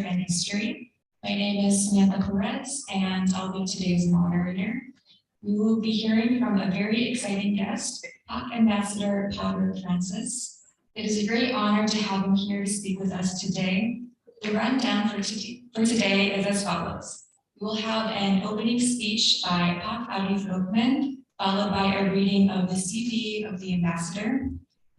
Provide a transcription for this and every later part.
and history. My name is Samantha Perez, and I'll be today's moderator. We will be hearing from a very exciting guest, PAC Ambassador Padraig Francis. It is a great honor to have him here to speak with us today. The rundown for today is as follows. We will have an opening speech by PAC Arif Rokhman, followed by a reading of the CV of the ambassador.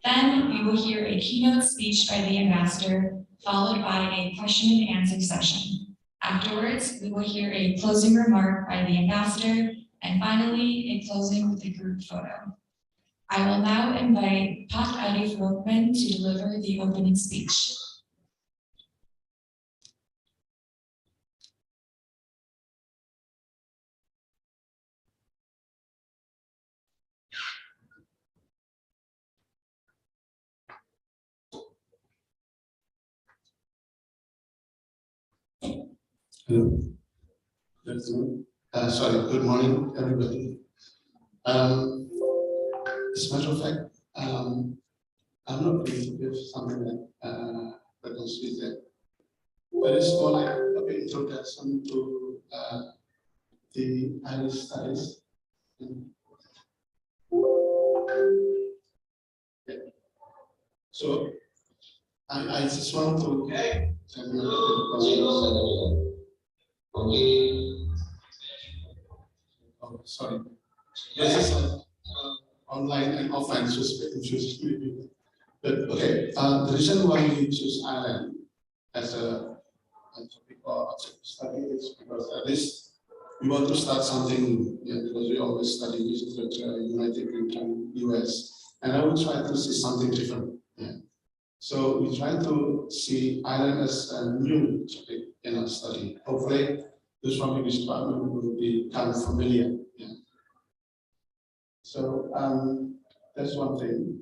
Then we will hear a keynote speech by the ambassador, followed by a question and answer session. Afterwards, we will hear a closing remark by the ambassador, and finally, a closing with a group photo. I will now invite PAC Arif Rokhman to deliver the opening speech. Hello. Good afternoon. Good morning, everybody. As a matter of fact, I'm not going to give something like reconciliation, but it's more like a bit introduction to the Irish studies. Yeah. So I just want to Oh, sorry. This is online and offline, so it's a bit confusing. But okay, the reason why we choose Ireland as a topic or object study is because at least we want to start something new, because we always study literature, United Kingdom, US, and I will try to see something different. Yeah. So we try to see Ireland as a new topic in our study. Hopefully, this from English department will become familiar. Yeah. So that's one thing.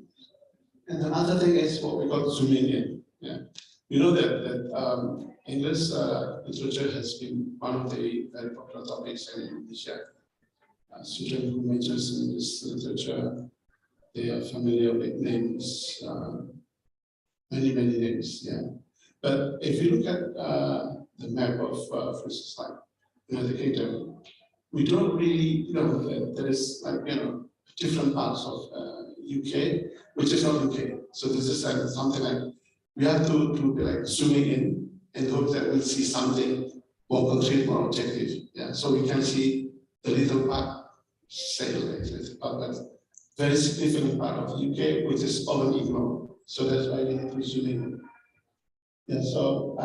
And another thing is what we call zooming in. Yeah. You know that English literature has been one of the very popular topics in Indonesia. Students who majors in English literature, they are familiar with names, many names. Yeah. But if you look at the map of, for instance, like United Kingdom, we don't really know that there is different parts of UK, which is not UK. So this is something like we have to be like zooming in and hope that we'll see something more concrete, more objective. Yeah. So we can see the little part, say little part, but very significant part of UK, which is often ignored. So that's why we need to zoom in. Yeah. So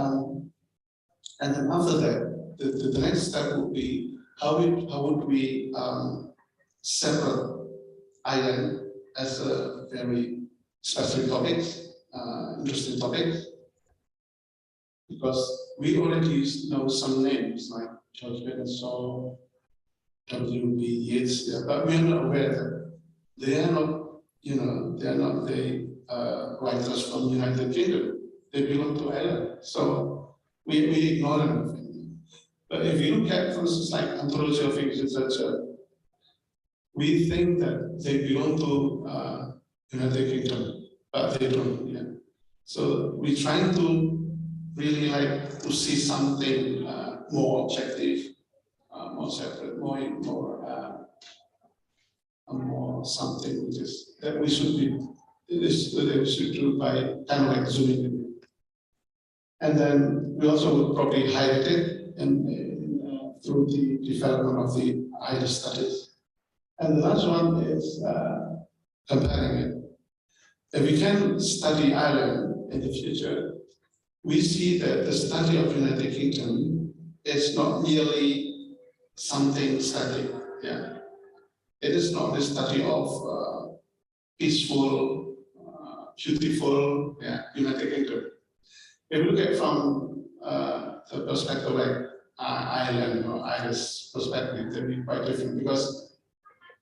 and then after that, the next step would be how would we separate Ireland as a very specific topic, interesting topic, because we already know some names like George Benson, W.B. Yates, yeah, but we are not aware that they are not, they are not the writers from the United Kingdom. They belong to Ireland, so we ignore them. But if you look at, for instance, like Anthology of English Literature, we think that they belong to United Kingdom, but they don't. Yeah. So we're trying to really like to see something more objective, more separate, more something which is that we should be. That we should do by kind of like zooming in. And then we also would probably highlight it through the development of the Irish studies. And the last one is comparing it. If we can study Ireland in the future, we see that the study of United Kingdom is not merely something static. Yeah. It is not the study of peaceful, beautiful, United Kingdom. If we look at from the perspective like Ireland or Irish perspective, they'll be quite different because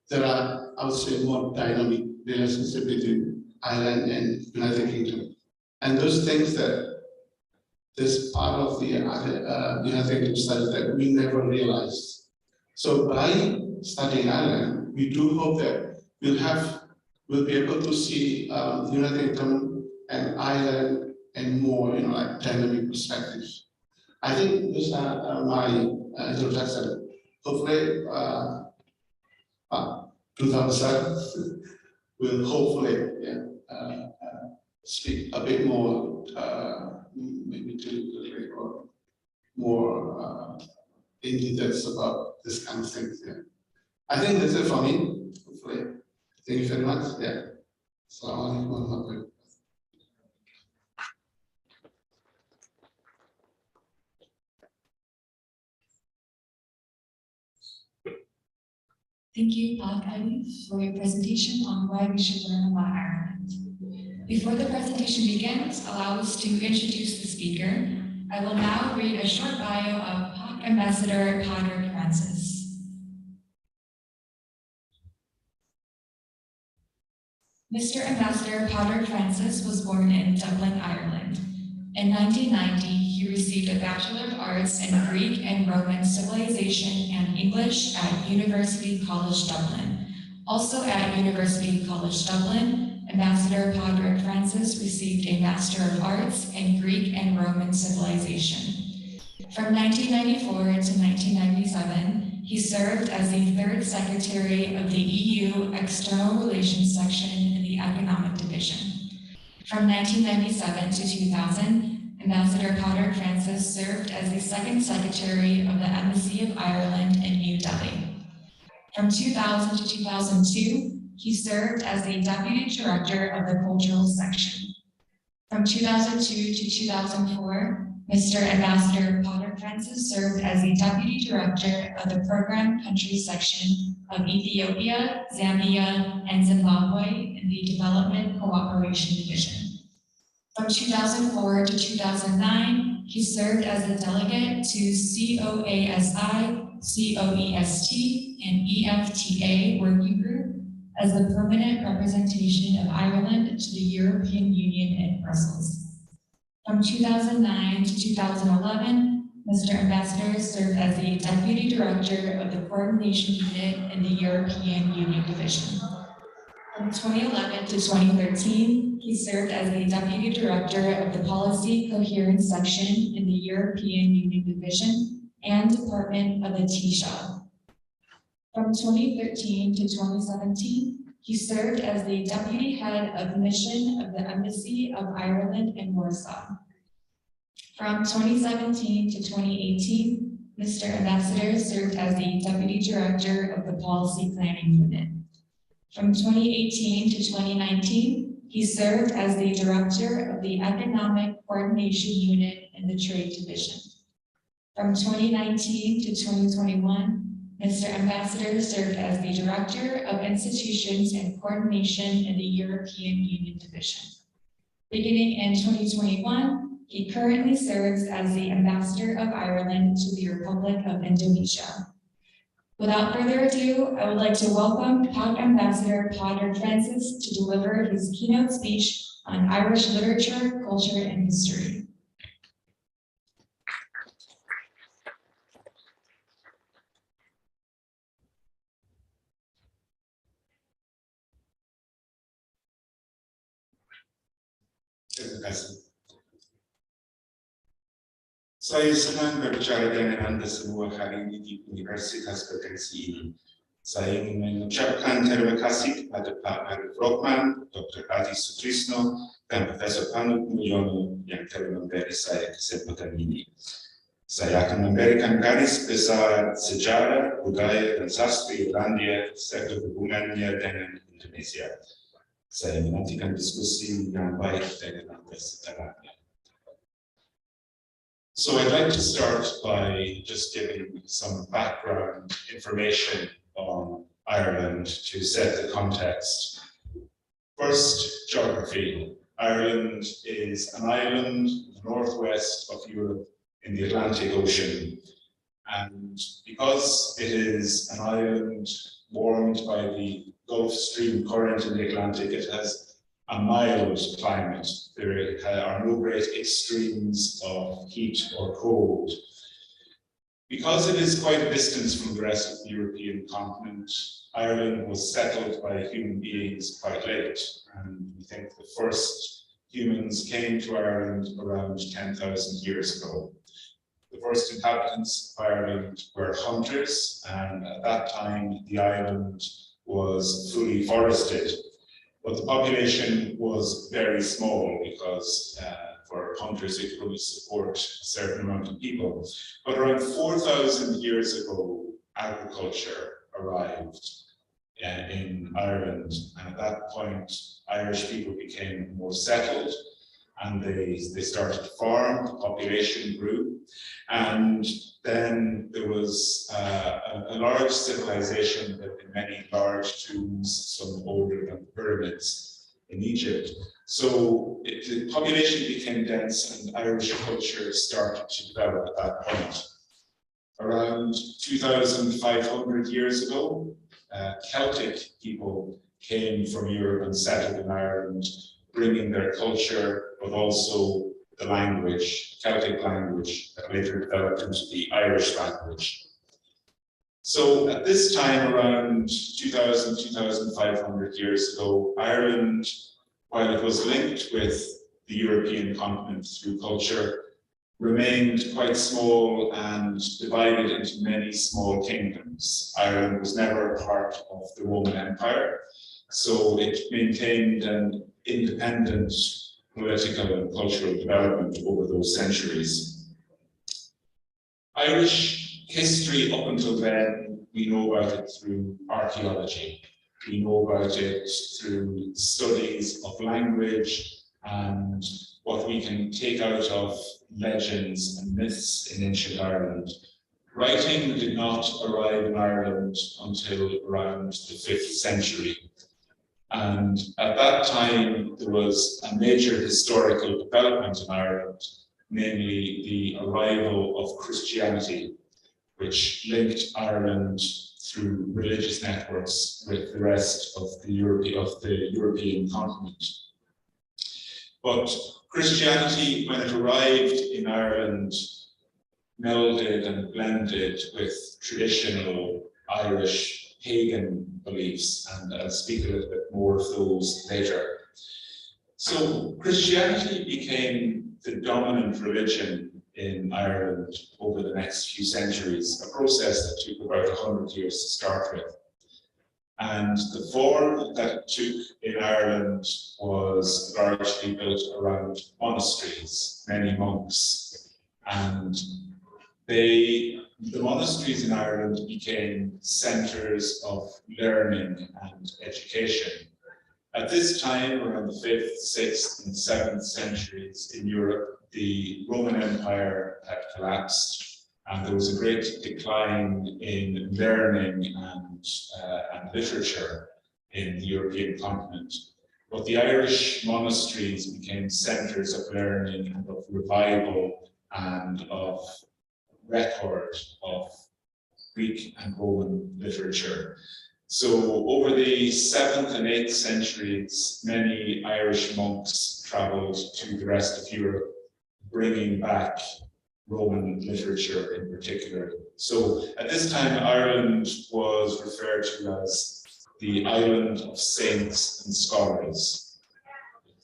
there are, I would say, more dynamic relationship between Ireland and United Kingdom. And those things that this part of the United Kingdom studies that we never realized. So by studying Ireland, we do hope that we'll be able to see the United Kingdom and Ireland and more, like dynamic perspectives. I think these are my introduction. Hopefully, 2007 will hopefully speak a bit more, maybe to or more in details about this kind of things. Yeah. I think that's it for me. Hopefully, thank you very much. Yeah. Assalamu alaikum warahmatullahi. Thank you, Arif, for your presentation on why we should learn about Ireland. Before the presentation begins, allow us to introduce the speaker. I will now read a short bio of PAC Ambassador Padraig Francis. Mr. Ambassador Padraig Francis was born in Dublin, Ireland. In 1990, he received a Bachelor of Arts in Greek and Roman Civilization and English at University College Dublin. Also at University College Dublin, Ambassador Padraig Francis received a Master of Arts in Greek and Roman Civilization. From 1994 to 1997, he served as the third Secretary of the EU External Relations Section in the Economic Division. From 1997 to 2000, Ambassador Padraig Francis served as the second Secretary of the Embassy of Ireland in New Delhi. From 2000 to 2002, he served as the Deputy Director of the Cultural Section. From 2002 to 2004, Mr. Ambassador Padraig Francis served as the Deputy Director of the Program Country Section of Ethiopia, Zambia, and Zimbabwe in the Development Cooperation Division. From 2004 to 2009, he served as the delegate to COASI, COEST, and EFTA Working Group as the permanent representation of Ireland to the European Union in Brussels. From 2009 to 2011, Mr. Ambassador served as the Deputy Director of the Coordination Unit in the European Union Division. From 2011 to 2013, he served as the Deputy Director of the Policy Coherence Section in the European Union Division and Department of the Taoiseach. From 2013 to 2017, he served as the Deputy Head of Mission of the Embassy of Ireland in Warsaw. From 2017 to 2018, Mr. Ambassador served as the Deputy Director of the Policy Planning Unit. From 2018 to 2019, he served as the Director of the Economic Coordination Unit in the Trade Division. From 2019 to 2021, Mr. Ambassador served as the Director of Institutions and Coordination in the European Union Division. Beginning in 2021, he currently serves as the Ambassador of Ireland to the Republic of Indonesia. Without further ado, I would like to welcome PAC Ambassador Padraig Francis to deliver his keynote speech on Irish literature, culture, and history. Saya senang berbicara dengan Anda semua hari ini di Universitas Bergengsi ini. Saya ingin mengucapkan terima kasih kepada Pak Arif Rokhman, Dr. Adi Sutrisno, dan Profesor Panut Mulyono yang telah memberi saya kesempatan ini. Saya akan memberikan garis besar sejarah, budaya, dan sastra Irlandia serta hubungannya dengan Indonesia. Saya menantikan diskusi yang baik dengan Anda setelahnya. So I'd like to start by just giving some background information on Ireland to set the context. First, geography. Ireland is an island in the northwest of Europe in the Atlantic Ocean. And because it is an island warmed by the Gulf Stream current in the Atlantic, it has a mild climate. There are no great extremes of heat or cold. Because it is quite a distance from the rest of the European continent, Ireland was settled by human beings quite late. And we think the first humans came to Ireland around 10,000 years ago. The the first inhabitants of Ireland were hunters, and at that time the island was fully forested. But the population was very small because for hunters it could only support a certain amount of people. But around 4,000 years ago, agriculture arrived in Ireland, and at that point Irish people became more settled and they started to farm, the population grew, and then there was a large civilization that had many large tombs, some older than the pyramids in Egypt. So the population became dense and Irish culture started to develop at that point. Around 2,500 years ago, Celtic people came from Europe and settled in Ireland, bringing their culture, but also the language, Celtic language, that later developed into the Irish language. So at this time, around 2,000, 2,500 years ago, Ireland, while it was linked with the European continent through culture, remained quite small and divided into many small kingdoms. Ireland was never a part of the Roman Empire, so it maintained an independent political and cultural development over those centuries. Irish history up until then, we know about it through archaeology. We know about it through studies of language and what we can take out of legends and myths in ancient Ireland. Writing did not arrive in Ireland until around the 5th century. And at that time, there was a major historical development in Ireland, namely the arrival of Christianity, which linked Ireland through religious networks with the rest of the European continent. But Christianity, when it arrived in Ireland, melded and blended with traditional Irish pagan beliefs, and I'll speak a little bit more of those later. So Christianity became the dominant religion in Ireland over the next few centuries, a process that took about 100 years to start with. And the form that it took in Ireland was largely built around monasteries, many monks. And the monasteries in Ireland became centres of learning and education. At this time, around the 5th, 6th, and 7th centuries in Europe, the Roman Empire had collapsed, and there was a great decline in learning and literature in the European continent. But the Irish monasteries became centres of learning and of revival and of record of Greek and Roman literature. So over the 7th and 8th centuries, many Irish monks travelled to the rest of Europe, bringing back Roman literature in particular. So at this time, Ireland was referred to as the island of saints and scholars,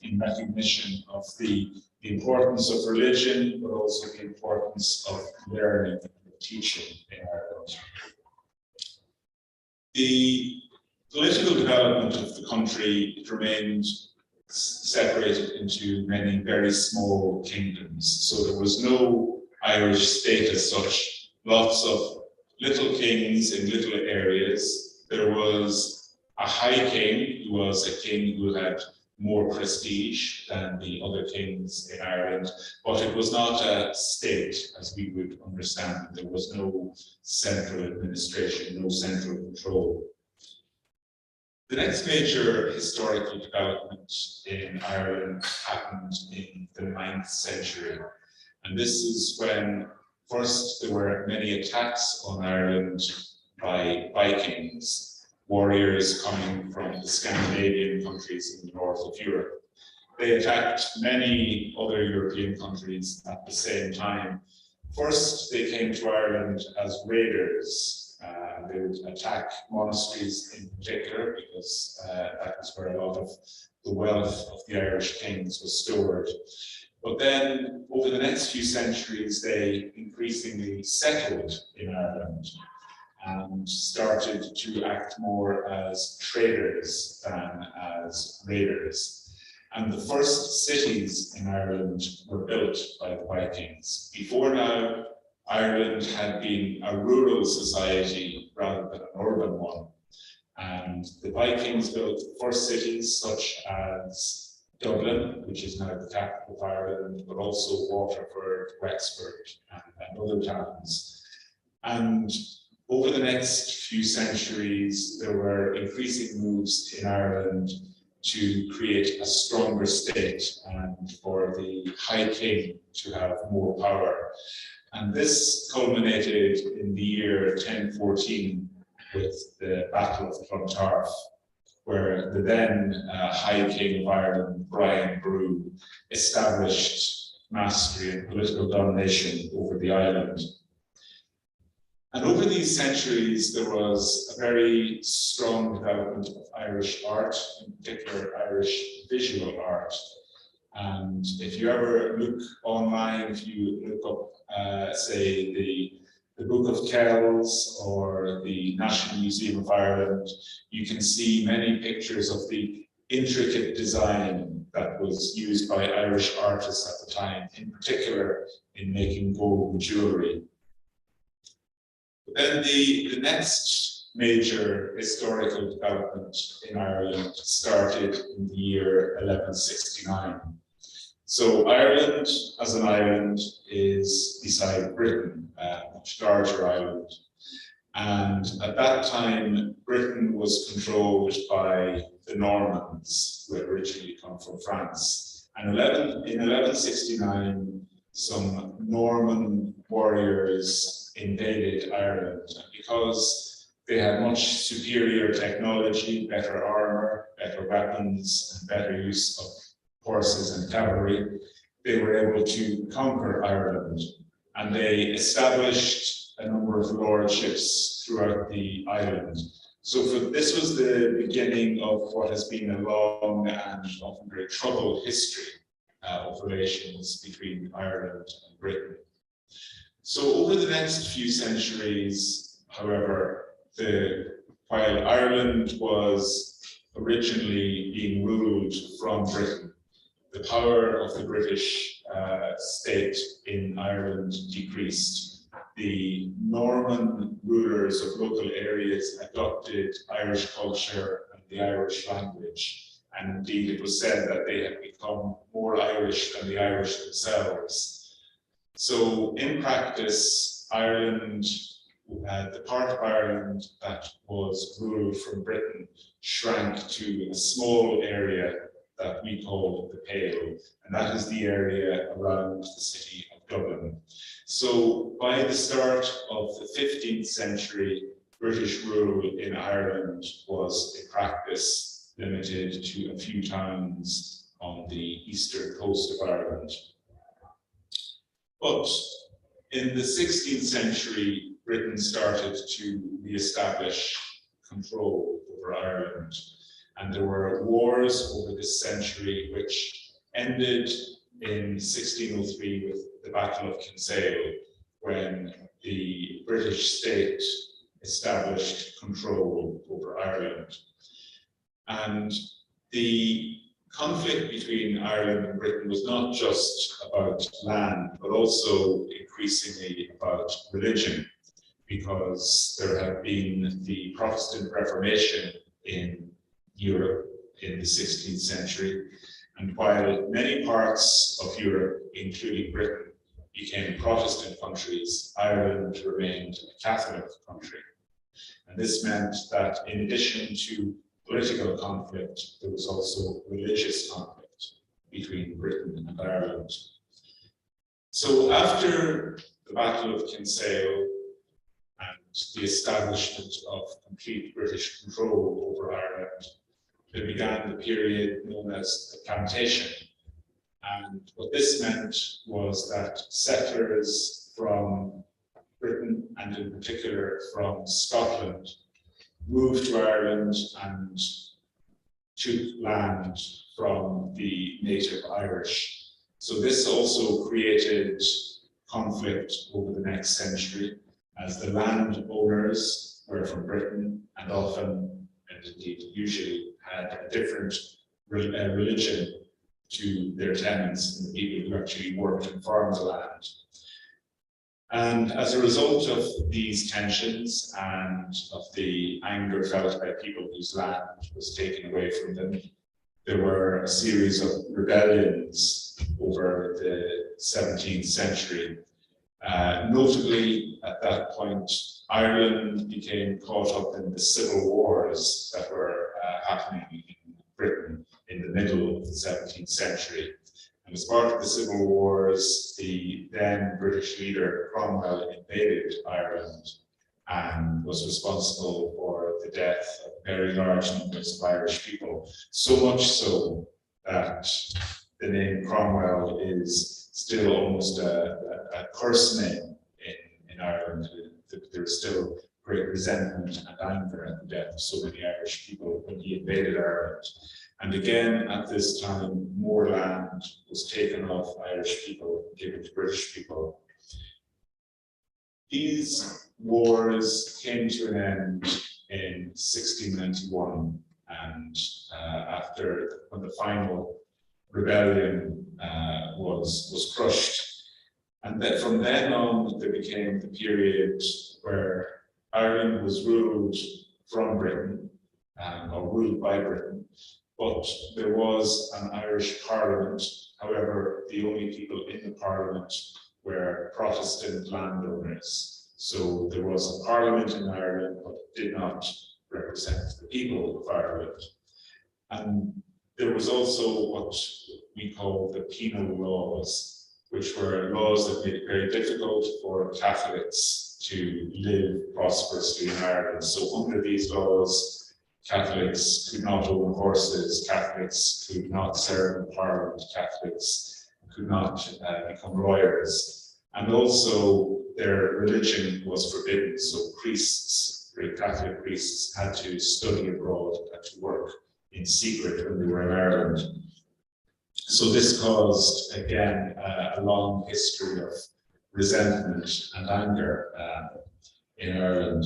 in recognition of the importance of religion, but also the importance of learning and teaching in Ireland. The political development of the country remained separated into many very small kingdoms. So there was no Irish state as such, lots of little kings in little areas. There was a high king who was a king who had more prestige than the other kings in Ireland, but it was not a state as we would understand it. There was no central administration, no central control. The next major historical development in Ireland happened in the 9th century. And this is when first there were many attacks on Ireland by Vikings, warriors coming from the Scandinavian countries in the north of Europe. They attacked many other European countries at the same time. First, they came to Ireland as raiders. They would attack monasteries in particular, because that was where a lot of the wealth of the Irish kings was stored. But then over the next few centuries, they increasingly settled in Ireland and started to act more as traders than as raiders. And the first cities in Ireland were built by the Vikings. Before now, Ireland had been a rural society rather than an urban one. And the Vikings built the first cities such as Dublin, which is now the capital of Ireland, but also Waterford, Wexford, and other towns. And over the next few centuries, there were increasing moves in Ireland to create a stronger state and for the High King to have more power. And this culminated in the year 1014 with the Battle of Clontarf, where the then High King of Ireland, Brian Brew, established mastery and political domination over the island. And over these centuries, there was a very strong development of Irish art, in particular Irish visual art. And if you ever look online, if you look up, say, the Book of Kells or the National Museum of Ireland, you can see many pictures of the intricate design that was used by Irish artists at the time, in particular in making golden jewelry. Then the next major historical development in Ireland started in the year 1169. So Ireland as an island is beside Britain, a much larger island. And at that time, Britain was controlled by the Normans, who had originally come from France. And in 1169, some Norman warriors invaded Ireland, and because they had much superior technology, better armor, better weapons, and better use of horses and cavalry, they were able to conquer Ireland, and they established a number of lordships throughout the island. So this was the beginning of what has been a long and often very troubled history of relations between Ireland and Britain. So over the next few centuries, however, while Ireland was originally being ruled from Britain, the power of the British state in Ireland decreased. The Norman rulers of local areas adopted Irish culture and the Irish language, and indeed it was said that they had become more Irish than the Irish themselves. So in practice, Ireland, the part of Ireland that was ruled from Britain, shrank to a small area that we call the Pale, and that is the area around the city of Dublin. So by the start of the 15th century, British rule in Ireland was in practice limited to a few towns on the eastern coast of Ireland. But in the 16th century, Britain started to re-establish control over Ireland. And there were wars over this century which ended in 1603 with the Battle of Kinsale, when the British state established control over Ireland. And the conflict between Ireland and Britain was not just about land, but also increasingly about religion, because there had been the Protestant Reformation in Europe in the 16th century. And while many parts of Europe, including Britain, became Protestant countries, Ireland remained a Catholic country. And this meant that in addition to political conflict, there was also religious conflict between Britain and Ireland. So after the Battle of Kinsale and the establishment of complete British control over Ireland, there began the period known as the Plantation. And what this meant was that settlers from Britain, and in particular from Scotland, moved to Ireland and took land from the native Irish. So this also created conflict over the next century, as the landowners were from Britain and often, and indeed usually, had a different religion to their tenants and the people who actually worked and farmed the land. And as a result of these tensions and of the anger felt by people whose land was taken away from them, there were a series of rebellions over the 17th century. Notably, at that point, Ireland became caught up in the civil wars that were happening in Britain in the middle of the 17th century. And as part of the civil wars, the then British leader Cromwell invaded Ireland and was responsible for the death of very large numbers of Irish people. So much so that the name Cromwell is still almost a curse name in Ireland. There's still great resentment and anger at the death of so many Irish people when he invaded Ireland. And again, at this time, more land was taken off Irish people, given to British people. These wars came to an end in 1691, and when the final rebellion was crushed. And then from then on, there became the period where Ireland was ruled from Britain, or ruled by Britain, but there was an Irish Parliament. However, the only people in the Parliament were Protestant landowners. So there was a Parliament in Ireland, but it did not represent the people of Ireland. And there was also what we call the Penal Laws, which were laws that made it very difficult for Catholics to live prosperously in Ireland. So under these laws, Catholics could not own horses, Catholics could not serve in Parliament, Catholics could not become lawyers, and also their religion was forbidden. So priests, great Catholic priests, had to study abroad, had to work in secret when they were in Ireland. So this caused, again, a long history of resentment and anger in Ireland.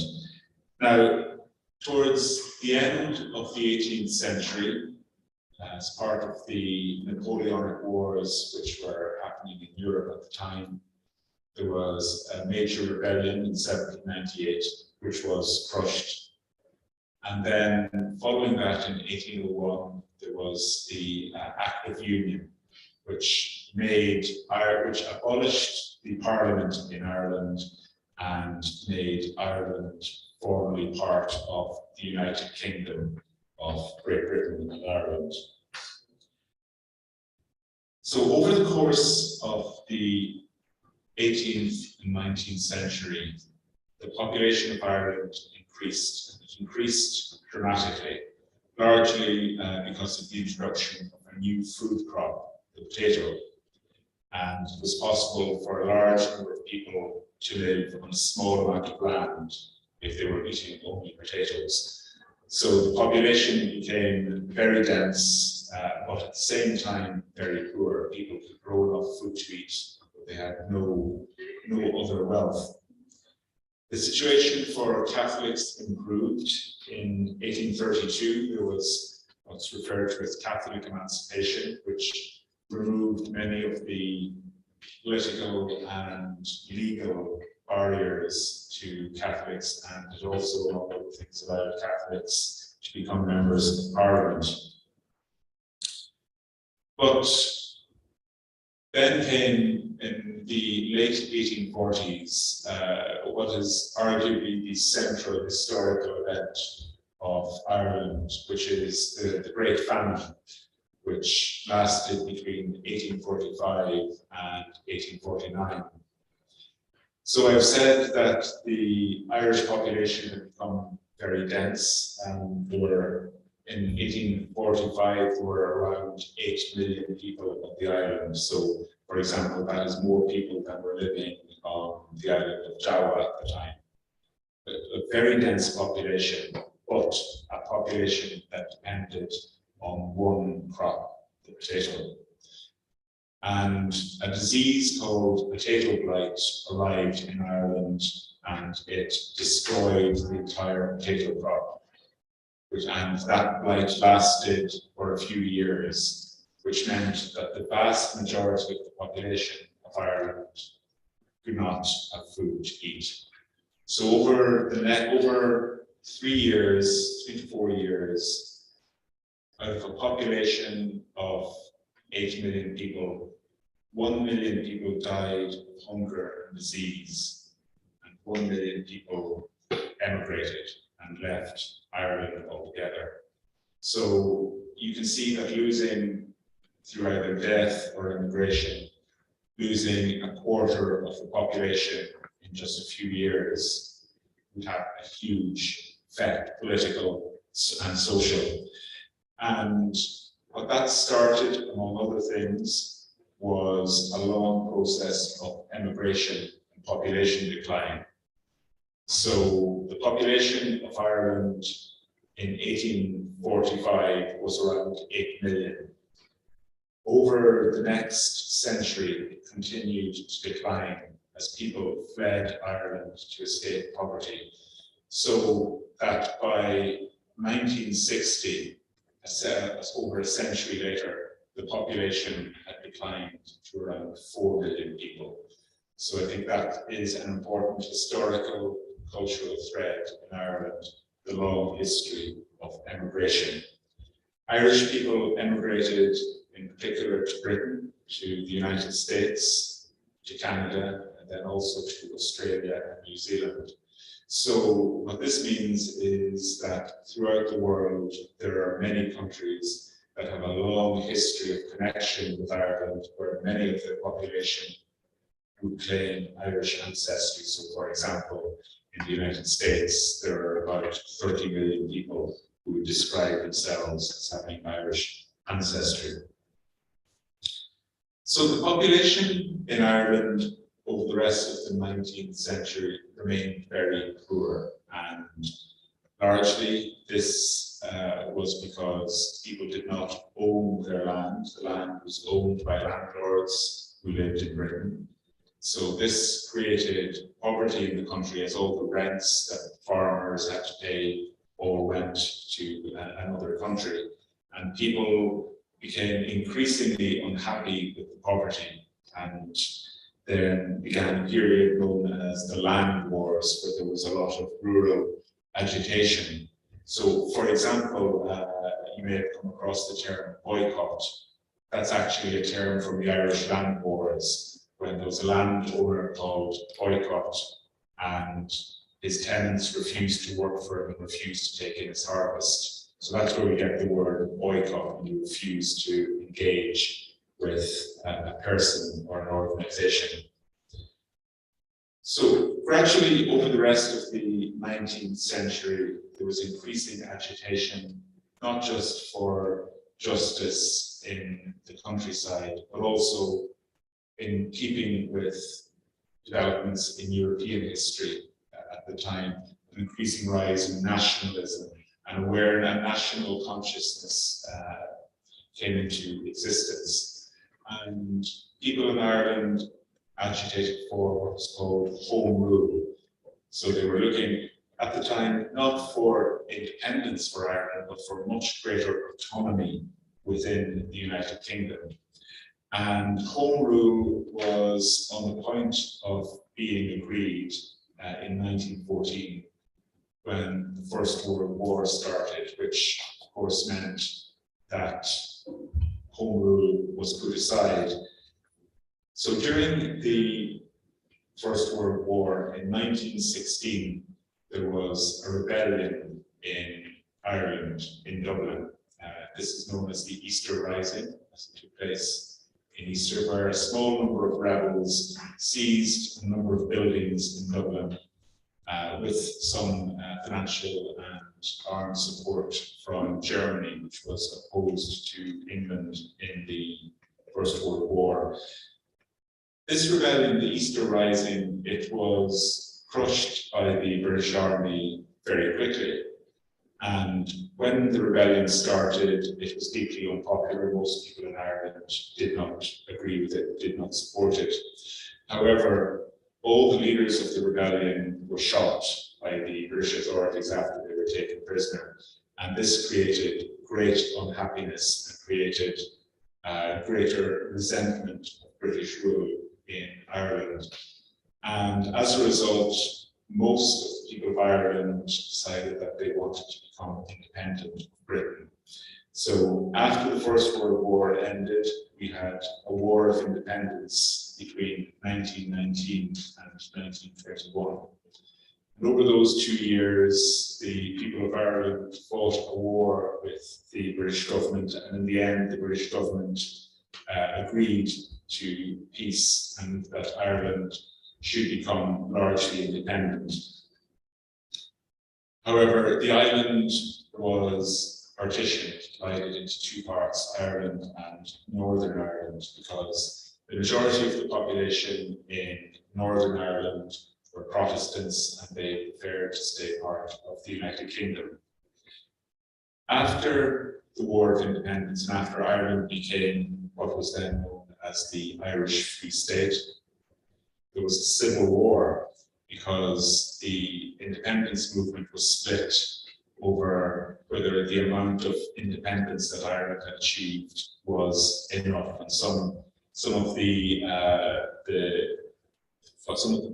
Now, towards the end of the 18th century, as part of the Napoleonic Wars, which were happening in Europe at the time, there was a major rebellion in 1798, which was crushed. And then following that in 1801, there was the Act of Union, which abolished the Parliament in Ireland and made Ireland formally part of the United Kingdom of Great Britain and Ireland. So over the course of the 18th and 19th century, the population of Ireland increased, and it increased dramatically, largely because of the introduction of a new food crop, the potato. And it was possible for a large number of people to live on a small amount of land if they were eating only potatoes. So the population became very dense, but at the same time very poor. People could grow enough food to eat, but they had no other wealth. The situation for Catholics improved. In 1832, there was what's referred to as Catholic Emancipation, which removed many of the political and legal barriers to Catholics, and it also, among other things, allowed Catholics to become members of Parliament. But then came, in the late 1840s, what is arguably the central historical event of Ireland, which is the Great Famine, which lasted between 1845 and 1849. So I've said that the Irish population had become very dense, and there were, in 1845, there were around 8 million people on the island. So, for example, that is more people than were living on the island of Java at the time. A very dense population, but a population that depended on one crop, the potato. And a disease called potato blight arrived in Ireland, and it destroyed the entire potato crop. And that blight lasted for a few years, which meant that the vast majority of the population of Ireland could not have food to eat. So over 3 years, 3 to 4 years, out of a population of 8 million people, 1 million people died of hunger and disease, and 1 million people emigrated and left Ireland altogether. So you can see that losing through either death or immigration, losing a quarter of the population in just a few years would have a huge effect, political and social. And what that started, among other things, was a long process of emigration and population decline. So the population of Ireland in 1845 was around 8 million. Over the next century, it continued to decline as people fled Ireland to escape poverty. So that by 1960, over a century later, the population had declined to around 4 million people. So I think that is an important historical, cultural thread in Ireland, the long history of emigration. Irish people emigrated in particular to Britain, to the United States, to Canada, and then also to Australia and New Zealand. So what this means is that throughout the world, there are many countries that have a long history of connection with Ireland, where many of their population would claim Irish ancestry. So for example, in the United States, there are about 30 million people who would describe themselves as having Irish ancestry. So the population in Ireland over the rest of the 19th century remained very poor, and largely this was because people did not own their land. The land was owned by landlords who lived in Britain. So this created poverty in the country, as all the rents that farmers had to pay all went to another country, and people became increasingly unhappy with the poverty, and then began a period known as the Land Wars, where there was a lot of rural agitation. So, for example, you may have come across the term boycott. That's actually a term from the Irish Land Wars, when there was a landowner called Boycott, and his tenants refused to work for him and refused to take in his harvest. So that's where we get the word boycott, when you refuse to engage with a person or an organization. So gradually, over the rest of the 19th century, there was increasing agitation, not just for justice in the countryside, but also in keeping with developments in European history at the time, an increasing rise in nationalism and where a national consciousness came into existence. And people in Ireland agitated for what was called Home Rule. So they were looking at the time not for independence for Ireland, but for much greater autonomy within the United Kingdom. And Home Rule was on the point of being agreed in 1914, when the First World War started, which of course meant that Home Rule was put aside. So during the First World War in 1916, there was a rebellion in Ireland, in Dublin. This is known as the Easter Rising, as it took place in Easter, where a small number of rebels seized a number of buildings in Dublin with some financial and armed support from Germany, which was opposed to England in the First World War. This rebellion, the Easter Rising, it was crushed by the British Army very quickly. And when the rebellion started, it was deeply unpopular. Most people in Ireland did not agree with it, did not support it. However, all the leaders of the rebellion were shot by the British authorities after they were taken prisoner. And this created great unhappiness and created greater resentment of British rule in Ireland. And as a result, most of the people of Ireland decided that they wanted to become independent of Britain. So after the First World War ended, we had a war of independence between 1919 and 1921. And over those 2 years, the people of Ireland fought a war with the British government, and in the end, the British government agreed to peace and that Ireland should become largely independent. However, the island was partitioned, divided into two parts, Ireland and Northern Ireland, because the majority of the population in Northern Ireland were Protestants and they preferred to stay part of the United Kingdom. After the War of Independence and after Ireland became what was then known as the Irish Free State, there was a civil war because the independence movement was split over whether the amount of independence that Ireland had achieved was enough, and some of the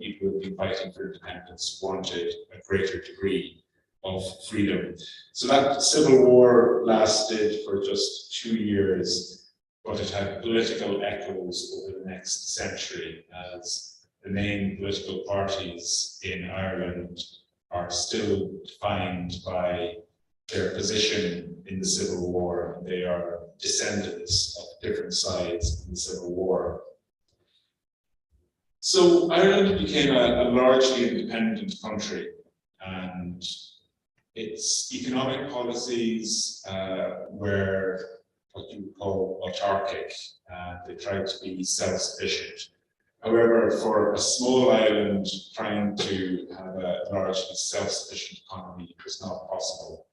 people who had been fighting for independence wanted a greater degree of freedom. So that civil war lasted for just 2 years, but it had political echoes over the next century, as the main political parties in Ireland are still defined by their position in the Civil War. They are descendants of different sides in the Civil War. So Ireland became a largely independent country, and its economic policies were what you would call autarkic. They tried to be self-sufficient. However, for a small island trying to have a largely self-sufficient economy was not possible.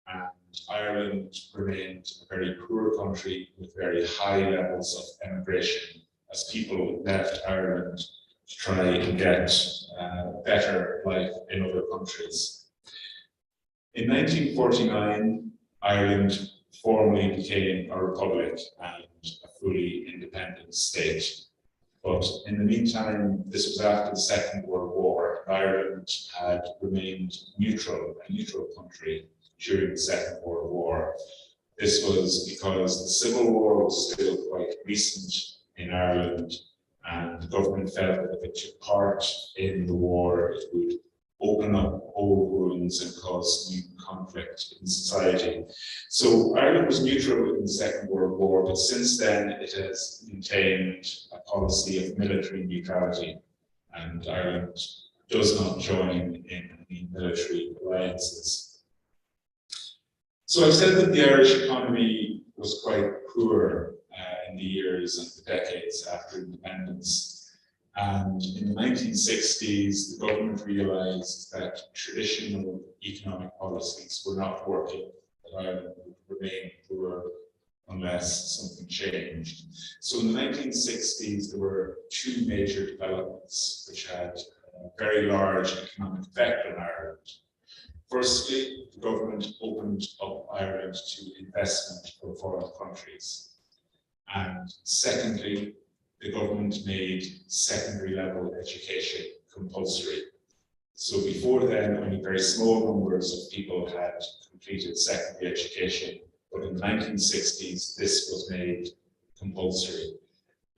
And Ireland remained a very poor country with very high levels of emigration as people left Ireland to try and get a better life in other countries. In 1949, Ireland formally became a republic and a fully independent state. But in the meantime, this was after the Second World War. Ireland had remained neutral, a neutral country during the Second World War. This was because the Civil War was still quite recent in Ireland, and the government felt that if it took part in the war, it would open up old wounds and cause new conflict in society. So Ireland was neutral in the Second World War, but since then it has maintained a policy of military neutrality, and Ireland does not join in any military alliances. So I've said that the Irish economy was quite poor in the years and the decades after independence. And in the 1960s, the government realized that traditional economic policies were not working, that Ireland would remain poor unless something changed. So in the 1960s, there were two major developments which had a very large economic effect on Ireland. Firstly, the government opened up Ireland to investment from foreign countries. And secondly, the government made secondary level education compulsory. So before then, only very small numbers of people had completed secondary education, but in the 1960s, this was made compulsory.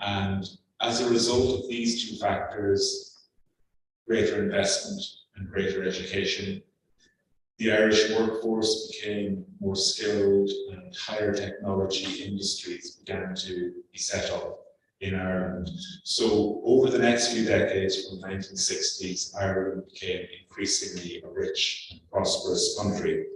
And as a result of these two factors, greater investment and greater education, the Irish workforce became more skilled and higher technology industries began to be set up in Ireland. So over the next few decades, from the 1960s, Ireland became increasingly a rich and prosperous country.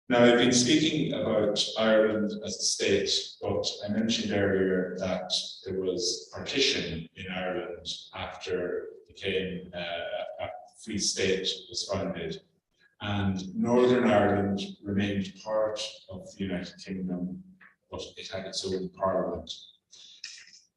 Now, I've been speaking about Ireland as a state, but I mentioned earlier that there was partition in Ireland after it became a free state was founded. And Northern Ireland remained part of the United Kingdom, but it had its own parliament.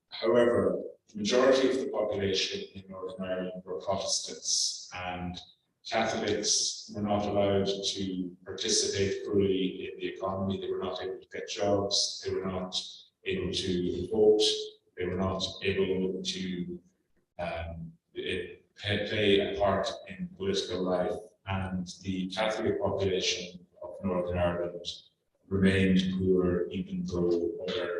However, the majority of the population in Northern Ireland were Protestants, and Catholics were not allowed to participate fully in the economy. They were not able to get jobs, they were not able to vote, they were not able to play a part in political life, and the Catholic population of Northern Ireland remained poor, even though other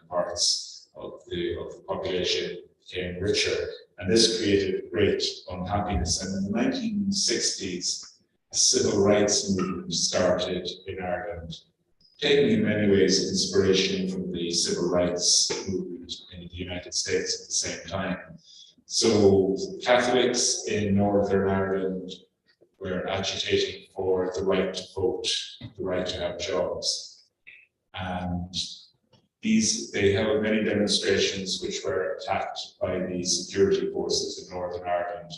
parts of the population became richer. And this created great unhappiness. And in the 1960s, a civil rights movement started in Ireland, taking in many ways inspiration from the civil rights movement in the United States at the same time. So Catholics in Northern Ireland were agitating for the right to vote, the right to have jobs. And they held many demonstrations which were attacked by the security forces in Northern Ireland.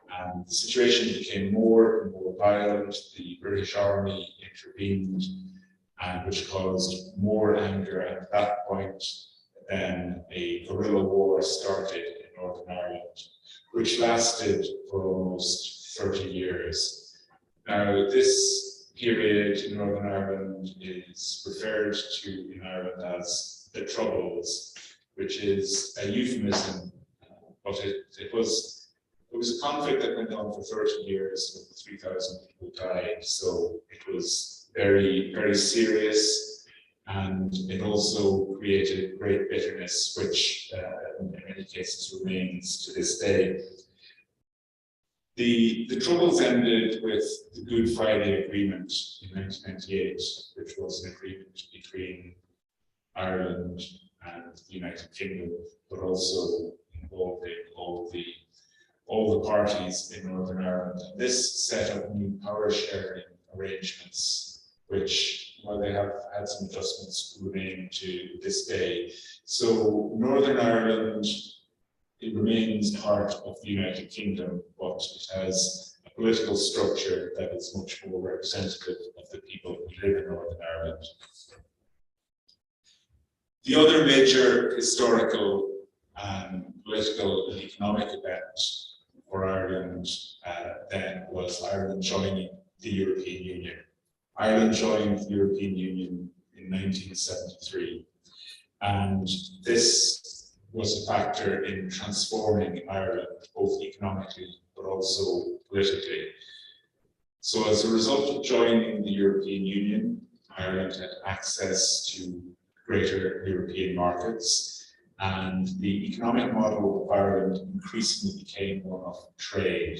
And the situation became more and more violent. The British Army intervened, and which caused more anger. And at that point, then a guerrilla war started in Northern Ireland, which lasted for almost 30 years. Now, this period in Northern Ireland is referred to in Ireland as the Troubles, which is a euphemism, but it was a conflict that went on for 30 years, with 3,000 people died. So it was very, very serious, and it also created great bitterness, which in many cases remains to this day. The Troubles ended with the Good Friday Agreement in 1998, which was an agreement between Ireland and the United Kingdom, but also involving all the parties in Northern Ireland. And this set up new power sharing arrangements, which, while they have had some adjustments, remain to this day. So Northern Ireland, it remains part of the United Kingdom, but it has a political structure that is much more representative of the people who live in Northern Ireland. The other major historical, political and economic event for Ireland then was Ireland joining the European Union. Ireland joined the European Union in 1973, and this was a factor in transforming Ireland, both economically but also politically. So as a result of joining the European Union, Ireland had access to greater European markets, and the economic model of Ireland increasingly became one of trade.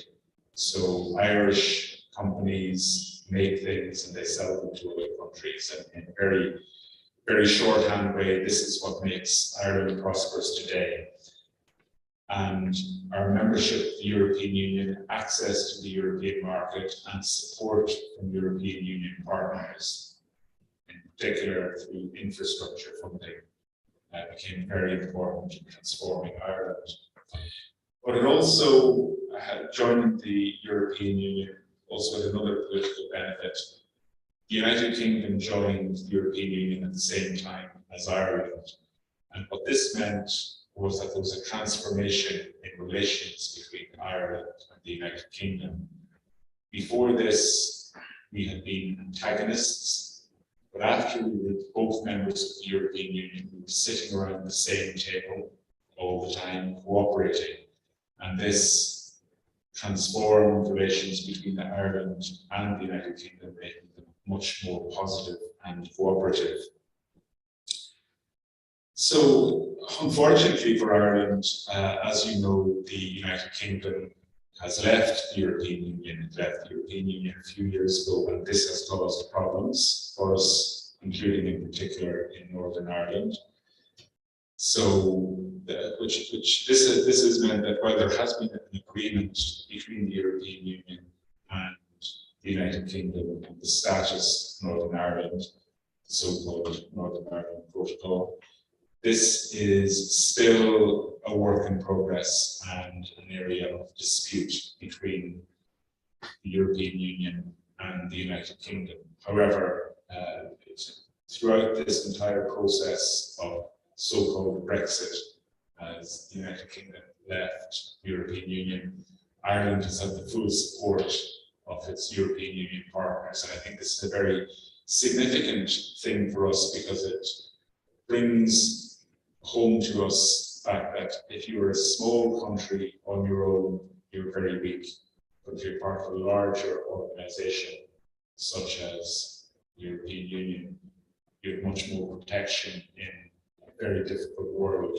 So Irish companies make things and they sell them to other countries, and in a very, very shorthand way, this is what makes Ireland prosperous today. And our membership of the European Union, access to the European market, and support from European Union partners, in particular through infrastructure funding, became very important in transforming Ireland. But it also, joining the European Union, also had another political benefit. The United Kingdom joined the European Union at the same time as Ireland. And what this meant was that there was a transformation in relations between Ireland and the United Kingdom. Before this, we had been antagonists, but after we were both members of the European Union, we were sitting around the same table all the time, cooperating. And this transformed relations between Ireland and the United Kingdom, making them much more positive and cooperative. So, unfortunately for Ireland, as you know, the United Kingdom has left the European Union. It left the European Union a few years ago, and this has caused problems for us, including in particular in Northern Ireland. So, this has meant that while there has been an agreement between the European Union and the United Kingdom on the status of Northern Ireland, the so-called Northern Ireland Protocol, this is still a work in progress and an area of dispute between the European Union and the United Kingdom. However, throughout this entire process of so-called Brexit, as the United Kingdom left the European Union, Ireland has had the full support of its European Union partners. And I think this is a very significant thing for us because it brings home to us the fact that if you are a small country on your own, you're very weak. But if you're part of a larger organization, such as the European Union, you have much more protection in a very difficult world.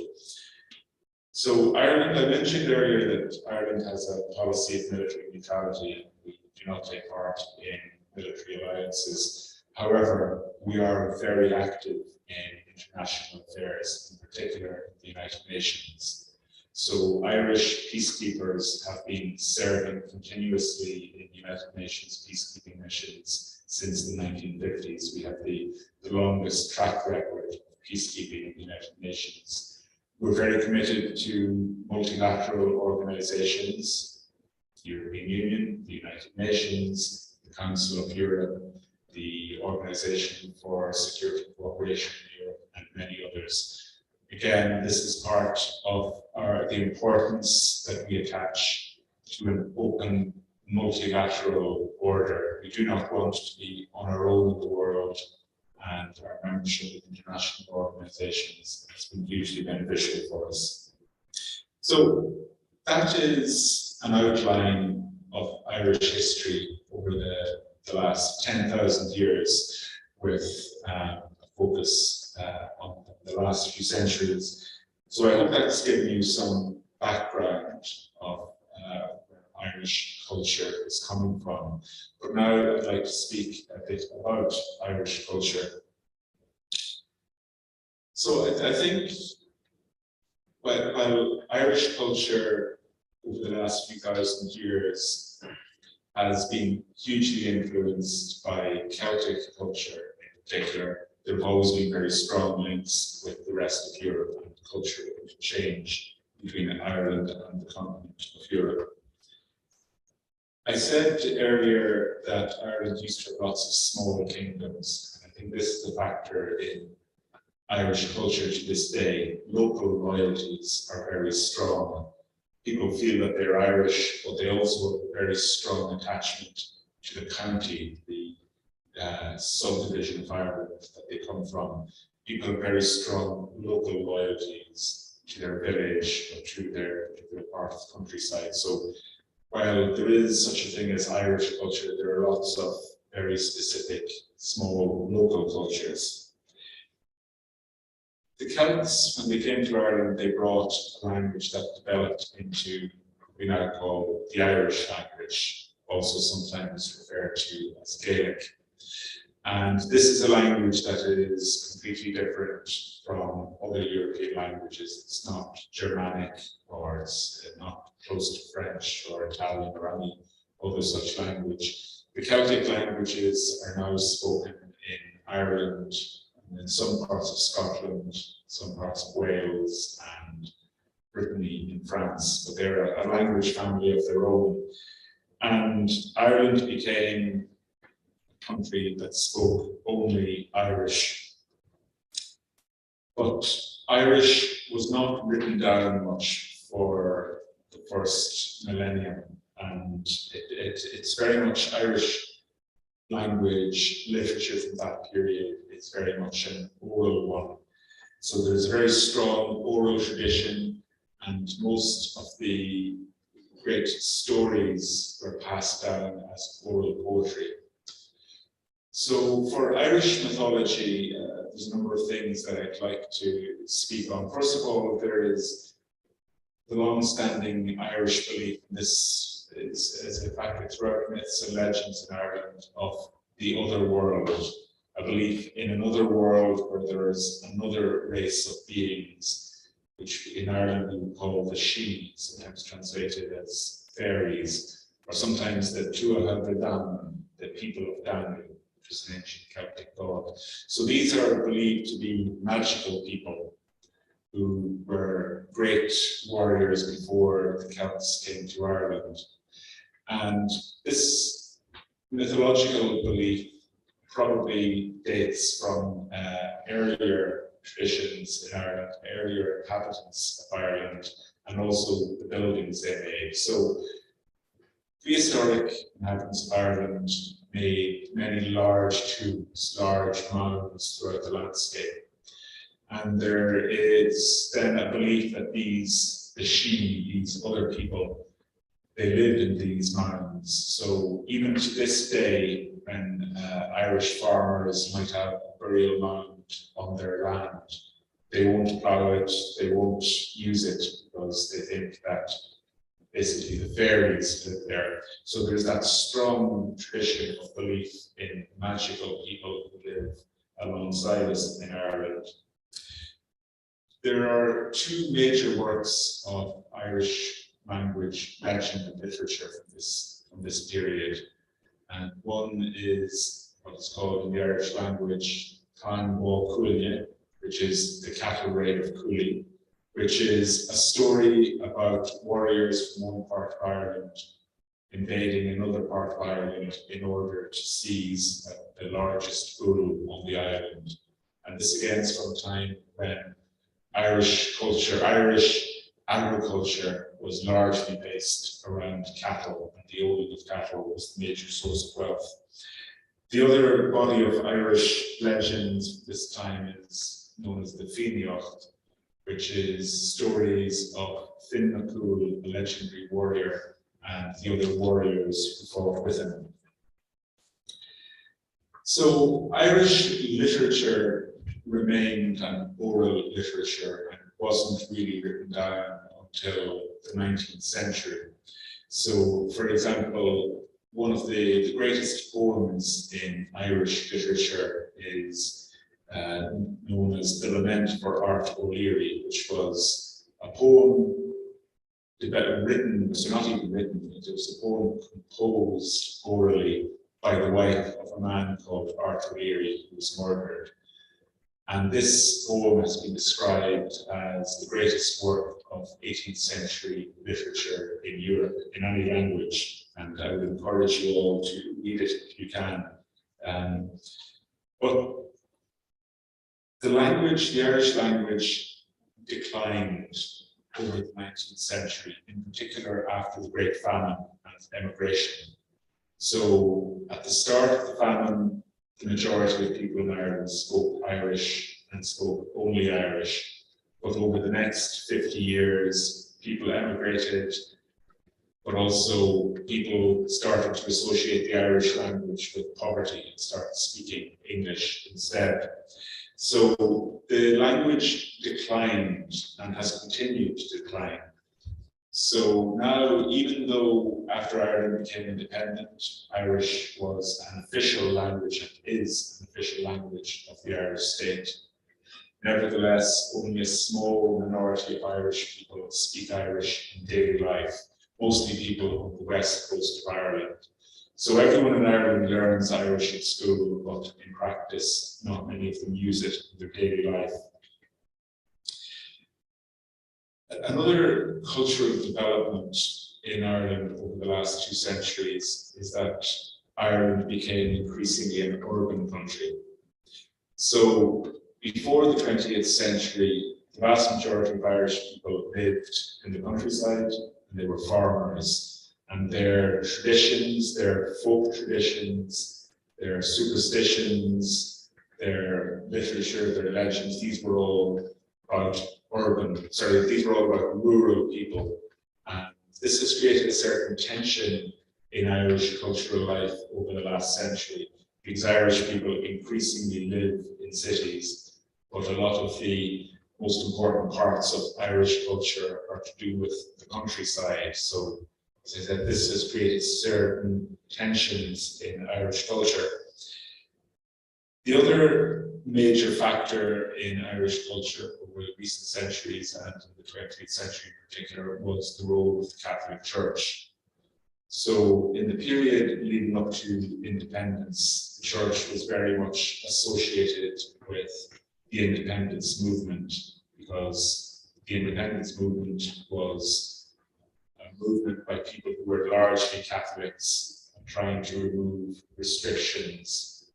So Ireland, I mentioned earlier that Ireland has a policy of military neutrality and we do not take part in military alliances. However, we are very active in international affairs, in particular the United Nations. So Irish peacekeepers have been serving continuously in United Nations peacekeeping missions since the 1950s. We have the longest track record of peacekeeping in the United Nations. We're very committed to multilateral organizations, the European Union, the United Nations, the Council of Europe, the Organization for Security and Cooperation in Europe, and many others. Again, this is part of the importance that we attach to an open multilateral order. We do not want to be on our own in the world, and our membership of international organizations has been hugely beneficial for us. So that is an outline of Irish history over the last 10,000 years with a focus on the last few centuries. So I hope that's given you some background of where Irish culture is coming from. But now I'd like to speak a bit about Irish culture. So I think while Irish culture over the last few thousand years has been hugely influenced by Celtic culture in particular, there have always been very strong links with the rest of Europe and cultural exchange between Ireland and the continent of Europe. I said earlier that Ireland used to have lots of small kingdoms, and I think this is a factor in Irish culture to this day. Local loyalties are very strong. People feel that they're Irish, but they also have a very strong attachment to the county, the subdivision of Ireland that they come from. People have very strong local loyalties to their village or to their particular part of the countryside. So while there is such a thing as Irish culture, there are lots of very specific small local cultures. The Celts, when they came to Ireland, they brought a language that developed into what we now call the Irish language, also sometimes referred to as Gaelic. And this is a language that is completely different from other European languages. It's not Germanic, or it's not close to French or Italian or any other such language. The Celtic languages are now spoken in Ireland, and in some parts of Scotland, some parts of Wales, and Brittany in France, but they're a language family of their own. And Ireland became a country that spoke only Irish. But Irish was not written down much for the first millennium, and it's very much Irish language literature from that period is very much an oral one. So there's a very strong oral tradition, and most of the great stories were passed down as oral poetry. So for Irish mythology, there's a number of things that I'd like to speak on. First of all, there is the long-standing Irish belief, and this is a factor throughout myths and legends in Ireland, of the other world, a belief in another world where there is another race of beings, which in Ireland we would call the She, sometimes translated as fairies, or sometimes the Tuatha De Danann, the people of Danu, which is an ancient Celtic god. So these are believed to be magical people who were great warriors before the Celts came to Ireland. And this mythological belief probably dates from earlier traditions in Ireland, earlier inhabitants of Ireland, and also the buildings they made. So prehistoric inhabitants of Ireland made many large tombs, large mounds throughout the landscape. And there is then a belief that these other people, they lived in these mounds. So even to this day, when Irish farmers might have a burial mound on their land, they won't plough it, they won't use it, because they think that basically the fairies live there. So there's that strong tradition of belief in magical people who live alongside us in Ireland. There are two major works of Irish language legend and literature from this period. And one is what is called in the Irish language Can Bó Cuailnge, which is the cattle raid of Cooley, which is a story about warriors from one part of Ireland invading another part of Ireland in order to seize the largest bull on the island. And this again is from a time when Irish culture, Irish agriculture was largely based around cattle, and the owning of cattle was the major source of wealth. The other body of Irish legends this time is known as the Fíneocht, which is stories of Finn MacCool, a legendary warrior, and the other warriors who fought with him. So Irish literature remained an oral literature and wasn't really written down until the 19th century. So, for example, one of the greatest poems in Irish literature is known as the Lament for Art O'Leary, which was a poem written, so not even written, it was a poem composed orally by the wife of a man called Art O'Leary, who was murdered. And this poem has been described as the greatest work of 18th century literature in Europe in any language. And I would encourage you all to read it if you can. But the language, the Irish language, declined over the 19th century, in particular after the Great Famine and emigration. So at the start of the famine, the majority of people in Ireland spoke Irish and spoke only Irish. But over the next 50 years, people emigrated, but also people started to associate the Irish language with poverty and started speaking English instead. So the language declined and has continued to decline. So now, even though after Ireland became independent, Irish was an official language and is an official language of the Irish state, nevertheless, only a small minority of Irish people speak Irish in daily life, mostly people on the west coast of Ireland. So everyone in Ireland learns Irish at school, but in practice, not many of them use it in their daily life. Another cultural development in Ireland over the last 2 centuries is that Ireland became increasingly an urban country. So before the 20th century, the vast majority of Irish people lived in the countryside, and they were farmers, and their traditions, their folk traditions, their superstitions, their literature, their legends, these were all about these were all about rural people. And this has created a certain tension in Irish cultural life over the last century, because Irish people increasingly live in cities, but a lot of the most important parts of Irish culture are to do with the countryside. So, as I said, this has created certain tensions in Irish culture. The other major factor in Irish culture over recent centuries and in the 20th century in particular was the role of the Catholic Church. So in the period leading up to independence, the Church was very much associated with the independence movement, because the independence movement was a movement by people who were largely Catholics and trying to remove restrictions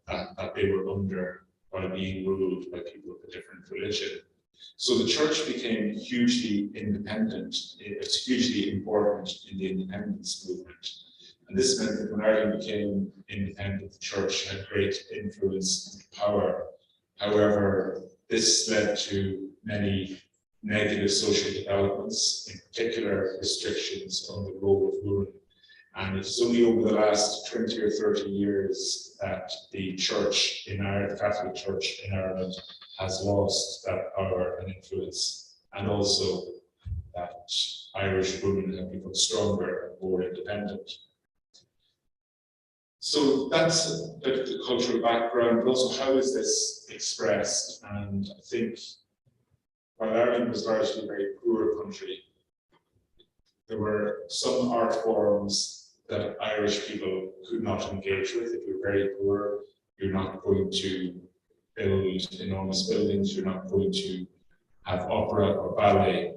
that they were under while being ruled by people of a different religion. So the church became hugely independent. It's hugely important in the independence movement. And this meant that when Ireland became independent, the church had great influence and power. However, this led to many negative social developments, in particular restrictions on the role of women. And it's only over the last 20 or 30 years that the church in Ireland, the Catholic Church in Ireland, has lost that power and influence, and also that Irish women have become stronger and more independent. So that's a bit of the cultural background, but also how is this expressed? And I think while Ireland was largely a very poor country, there were some art forms that Irish people could not engage with. If you're very poor, you're not going to build enormous buildings, you're not going to have opera or ballet.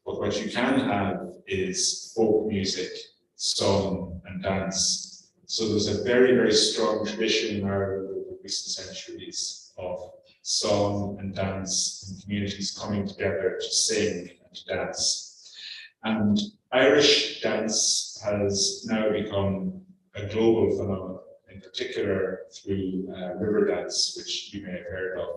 But what you can have is folk music, song, and dance. So there's a very, very strong tradition in Ireland over the recent centuries of song and dance and communities coming together to sing and to dance. And Irish dance has now become a global phenomenon, in particular through river dance, which you may have heard of.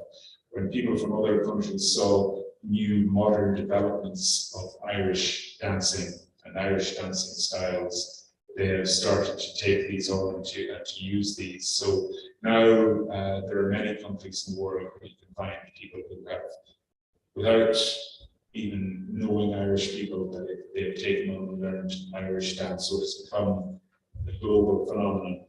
When people from other countries saw new modern developments of Irish dancing and Irish dancing styles, they have started to take these on and to use these. So now there are many countries in the world where you can find people who have, without even knowing Irish people, that they've taken on and learned Irish dance. So it's become a global phenomenon.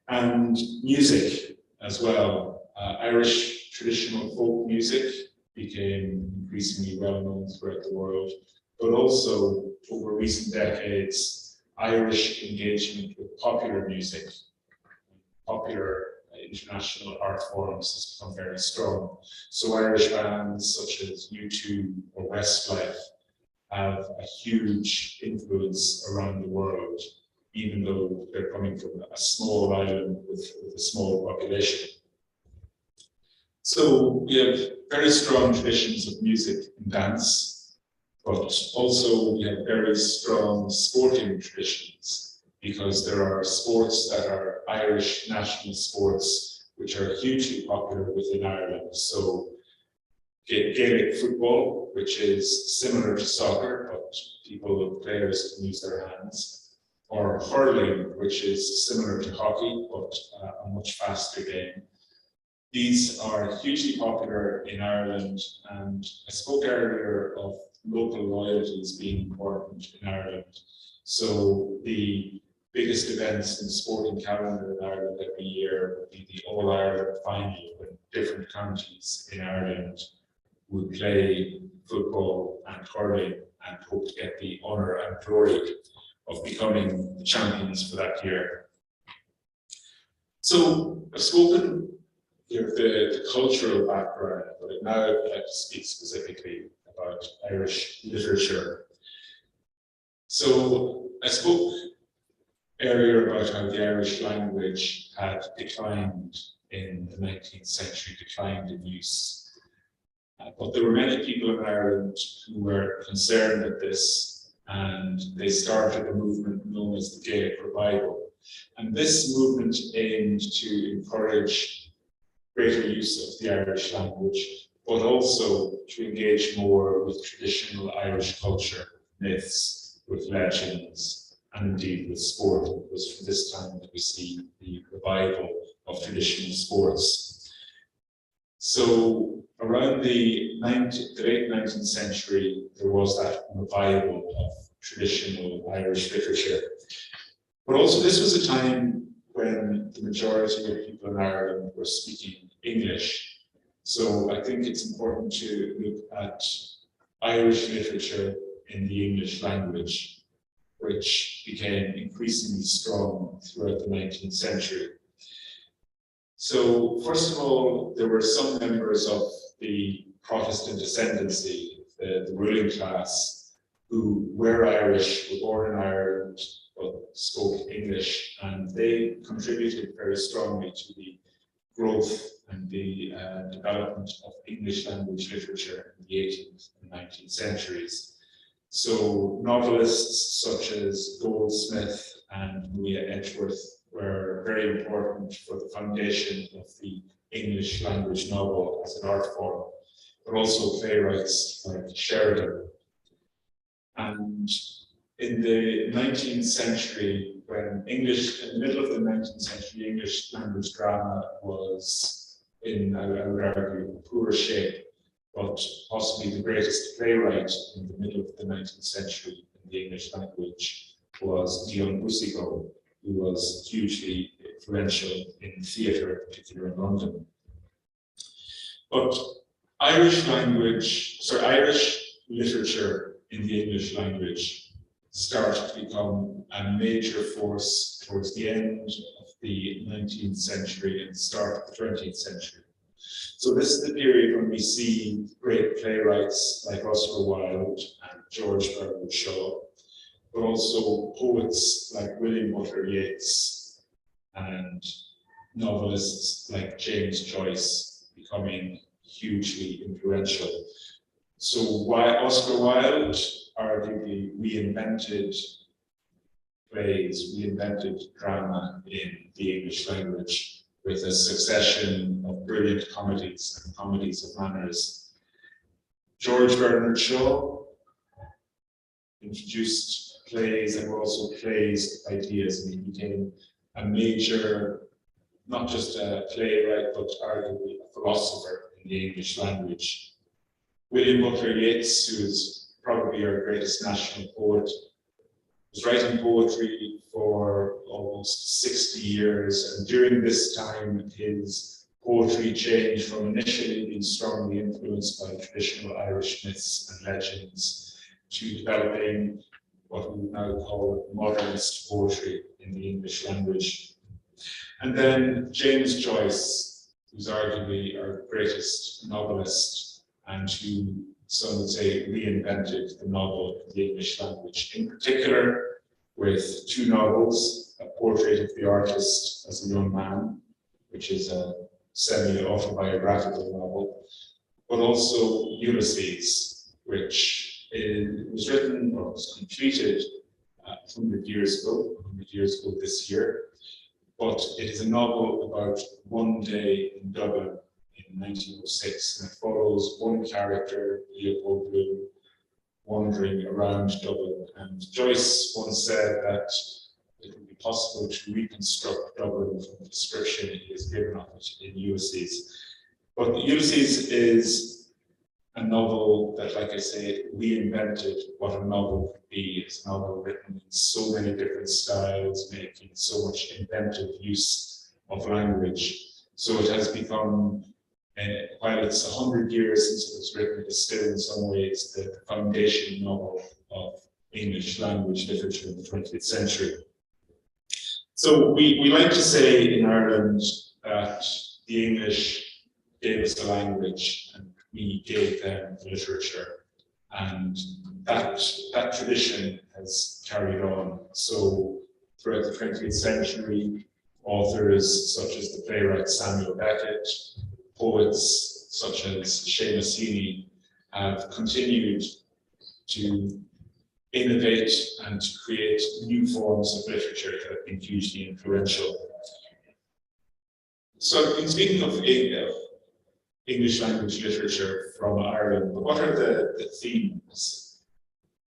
And music as well. Irish traditional folk music became increasingly well known throughout the world, but also over recent decades, Irish engagement with popular music, popular international art forms has become very strong. So Irish bands such as U2 or Westlife have a huge influence around the world, even though they're coming from a small island with a small population. So we have very strong traditions of music and dance, but also we have very strong sporting traditions, because there are sports that are Irish national sports, which are hugely popular within Ireland. So Gaelic football, which is similar to soccer, but players can use their hands, or hurling, which is similar to hockey, but a much faster game. These are hugely popular in Ireland, and I spoke earlier of local loyalties being important in Ireland. So the biggest events in the sporting calendar in Ireland every year would be the All-Ireland final, when different counties in Ireland would play football and hurling and hope to get the honour and glory of becoming the champions for that year. So I've spoken of the cultural background, but now I'd like to speak specifically about Irish literature. So I spoke earlier about how the Irish language had declined in the 19th century, declined in use. But there were many people in Ireland who were concerned at this, and they started a movement known as the Gaelic Revival. And this movement aimed to encourage greater use of the Irish language, but also to engage more with traditional Irish culture, myths, with legends, and indeed with sport. It was from this time that we see the revival of traditional sports. So around the late 19th century, there was that revival of traditional Irish literature. But also this was a time when the majority of people in Ireland were speaking English. So I think it's important to look at Irish literature in the English language, which became increasingly strong throughout the 19th century. So first of all, there were some members of the Protestant ascendancy, the ruling class, who were Irish, were born in Ireland, but spoke English, and they contributed very strongly to the growth and the development of English language literature in the 18th and 19th centuries. So novelists such as Goldsmith and Maria Edgeworth were very important for the foundation of the English language novel as an art form, but also playwrights like Sheridan. And in the 19th century, when English, in the middle of the 19th century, English language drama was in, I would argue, poorer shape, but possibly the greatest playwright in the middle of the 19th century in the English language was Dion Boucicault, who was hugely influential in theatre, in particular in London. But Irish literature in the English language started to become a major force towards the end of the 19th century and the start of the 20th century. So this is the period when we see great playwrights like Oscar Wilde and George Bernard Shaw, but also poets like William Butler Yeats and novelists like James Joyce becoming hugely influential. So why Oscar Wilde arguably reinvented plays, reinvented drama in the English language with a succession of brilliant comedies and comedies of manners. George Bernard Shaw introduced plays and were also plays ideas, and he became a major, not just a playwright, but arguably a philosopher in the English language. William Butler Yeats, who is probably our greatest national poet, was writing poetry for almost 60 years, and during this time his poetry changed from initially being strongly influenced by traditional Irish myths and legends to developing what we would now call modernist poetry in the English language. And then James Joyce, who's arguably our greatest novelist and who some would say reinvented the novel in the English language, in particular with two novels, A Portrait of the Artist as a Young Man, which is a semi-autobiographical novel, but also Ulysses, which was written or was completed 100 years ago this year, but it is a novel about one day in Dublin in 1906, and it follows one character, Leopold Bloom, wandering around Dublin. And Joyce once said that it would be possible to reconstruct Dublin from the description he has given of it in Ulysses. But Ulysses is a novel that, like I say, reinvented what a novel could be. It's a novel written in so many different styles, making so much inventive use of language. So it has become, while it's 100 years since it was written, it is still in some ways the foundation novel of English language literature in the 20th century. So we like to say in Ireland that the English gave us the language and we gave them the literature, and that tradition has carried on. So throughout the 20th century, authors such as the playwright Samuel Beckett, poets such as Seamus Heaney have continued to innovate and to create new forms of literature that have been hugely influential. So in speaking of English language literature from Ireland, what are the themes?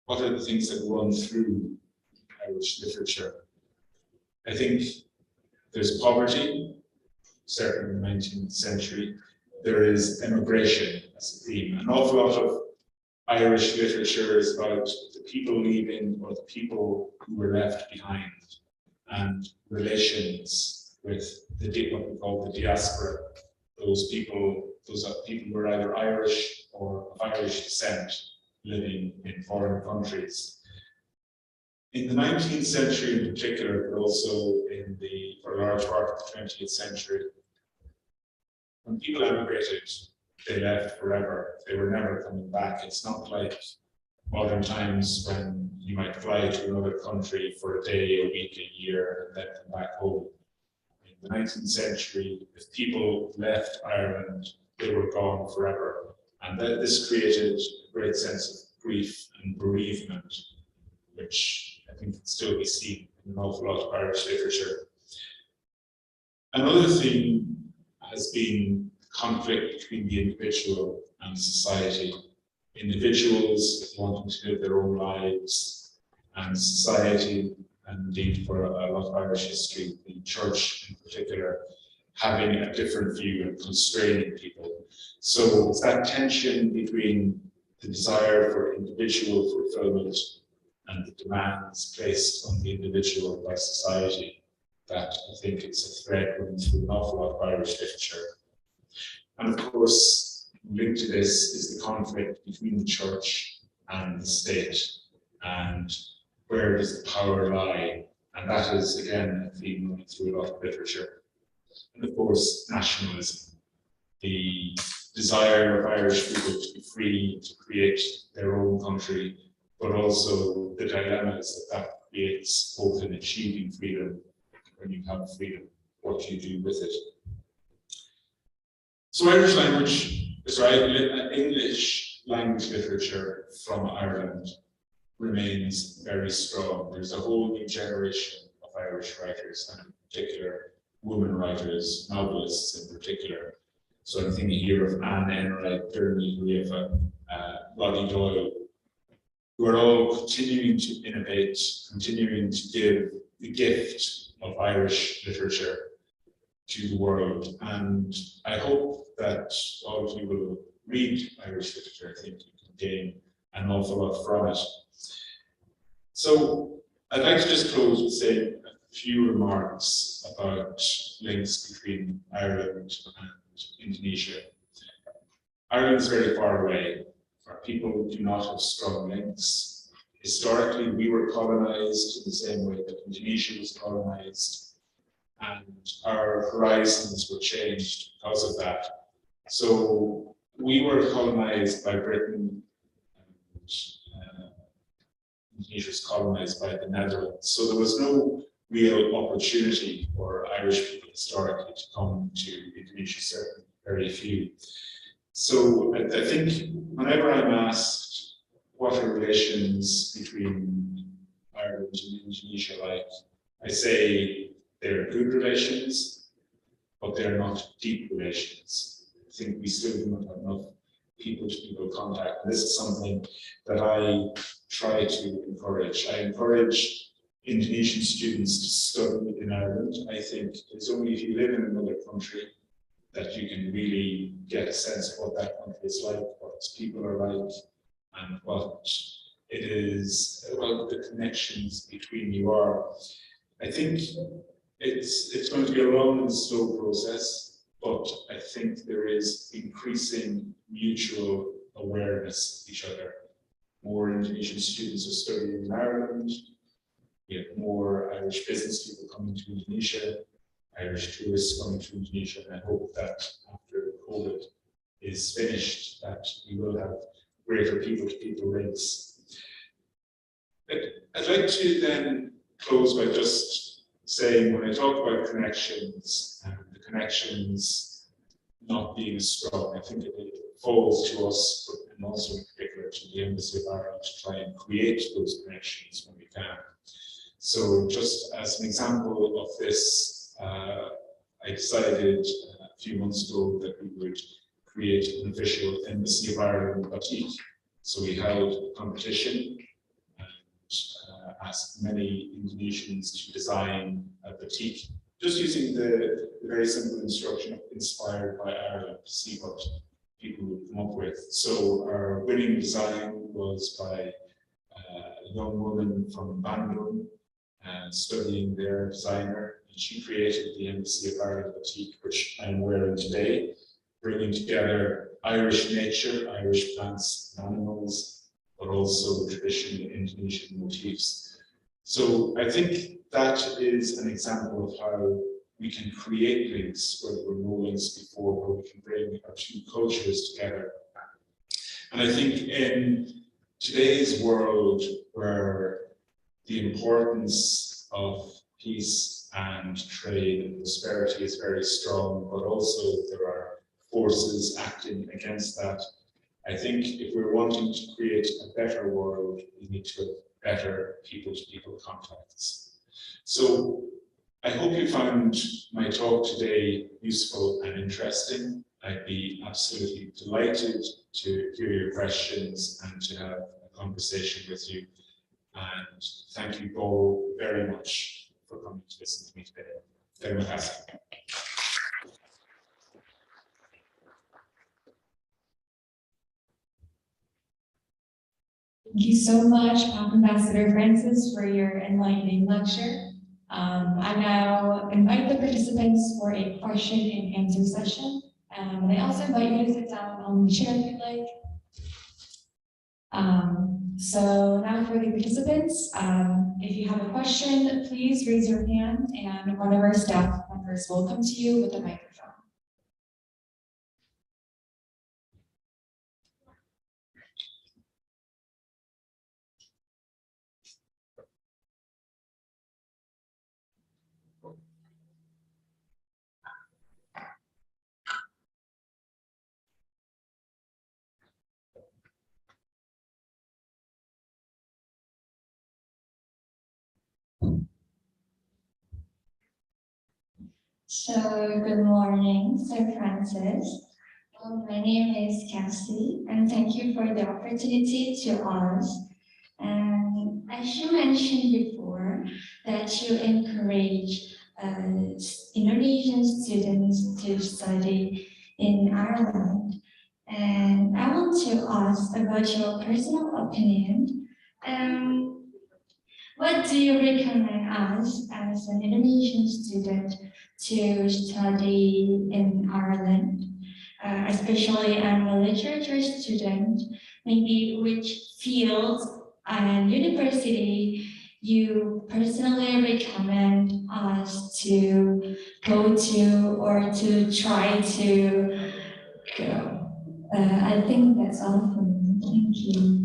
What are the things that run through Irish literature? I think there's poverty, certainly in the 19th century. There is emigration as a theme. An awful lot of Irish literature is about the people leaving or the people who were left behind, and relations with what we call the diaspora. Those people who are either Irish or of Irish descent living in foreign countries. In the 19th century in particular, but also for a large part of the 20th century, when people emigrated, they left forever. They were never coming back. It's not like modern times when you might fly to another country for a day, a week, a year, and then come back home. In the 19th century, if people left Ireland, they were gone forever. And this created a great sense of grief and bereavement, which I think can still be seen in an awful lot of Irish literature. Another theme has been conflict between the individual and society. Individuals wanting to live their own lives, and society, and indeed for a lot of Irish history, the church in particular, having a different view and constraining people. So it's that tension between the desire for individual fulfillment and the demands placed on the individual by society that I think it's a thread running through an awful lot of Irish literature. And of course, linked to this is the conflict between the church and the state, and where does the power lie? And that is, again, a theme running through a lot of literature. And of course, nationalism, the desire of Irish people to be free to create their own country, but also the dilemmas that creates both in achieving freedom. When you have freedom, what do you do with it? So English language literature from Ireland remains very strong. There's a whole new generation of Irish writers, and in particular, women writers, novelists in particular. So I'm thinking here of Anne Enright, Dermot Rieva, Roddy Doyle, who are all continuing to innovate, continuing to give the gift of Irish literature to the world. And I hope that all of you will read Irish literature. I think you can gain an awful lot from it. So I'd like to just close with saying a few remarks about links between Ireland and Indonesia. Ireland is very far away. Our people do not have strong links. Historically, we were colonized in the same way that Indonesia was colonized, and our horizons were changed because of that. So we were colonized by Britain, and Indonesia was colonized by the Netherlands. So there was no real opportunity for Irish people historically to come to Indonesia, certainly very few. So I think whenever I'm asked what are relations between Ireland and Indonesia like, I say they're good relations, but they're not deep relations. I think we still do not have enough people-to-people contact. And this is something that I try to encourage. I encourage Indonesian students to study in Ireland. I think it's only if you live in another country that you can really get a sense of what that country is like, what its people are like, and what it is, well, the connections between you are. I think it's going to be a long and slow process, but I think there is increasing mutual awareness of each other. More Indonesian students are studying in Ireland. We have more Irish business people coming to Indonesia, Irish tourists coming to Indonesia, and I hope that after COVID is finished, that we will have greater people-to-people links. I'd like to then close by just saying, when I talk about connections and the connections not being strong, I think it falls to us, and also in particular to the Embassy of Ireland, to try and create those connections when we can. So just as an example of this, I decided a few months ago that we would create an official Embassy of Ireland batik. So we held a competition and asked many Indonesians to design a batik, just using the very simple instruction inspired by Ireland to see what people would come up with. So our winning design was by a young woman from Bandung, studying their designer, and she created the Embassy of Ireland batik, which I'm wearing today, bringing together Irish nature, Irish plants and animals, but also traditional Indonesian motifs. So I think that is an example of how we can create links where there were no links before, where we can bring our two cultures together. And I think in today's world, where the importance of peace and trade and prosperity is very strong, but also there are forces acting against that. I think if we're wanting to create a better world, we need to have better people-to-people contacts. So I hope you found my talk today useful and interesting. I'd be absolutely delighted to hear your questions and to have a conversation with you. And thank you all very much for coming to listen to me today. Very much. Thank you so much, Ambassador Francis, for your enlightening lecture. I now invite the participants for a question and answer session. And I also invite you to sit down on the chair if you'd like. So now for the participants, if you have a question, please raise your hand and one of our staff members will come to you with a microphone. So, good morning, Sir Francis. My name is Cassie, and thank you for the opportunity to us. And as you mentioned before, that you encourage Indonesian students to study in Ireland. And I want to ask about your personal opinion. What do you recommend us as an Indonesian student to study in Ireland? Especially I'm a literature student, maybe which field and university you personally recommend us to go to or to try to go. I think that's all for me. Thank you.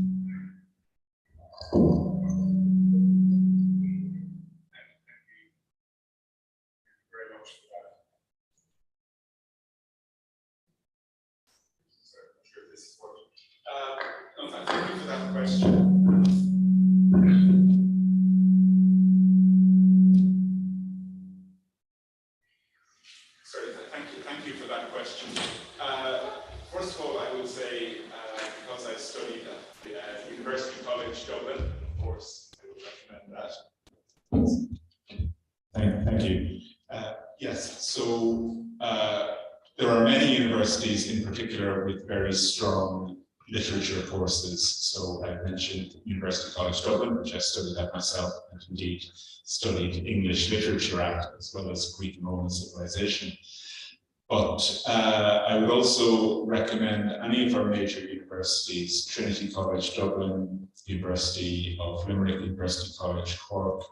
Thank you for that question. Sorry, thank you for that question. First of all, I would say, because I studied at University College Dublin, of course, I would recommend that. Thank you. Yes, so there are many universities in particular with very strong literature courses. So I mentioned University College Dublin, which I studied at myself, and indeed studied English literature at, as well as Greek and Roman civilization. But I would also recommend any of our major universities: Trinity College Dublin, University of Limerick, University College Cork.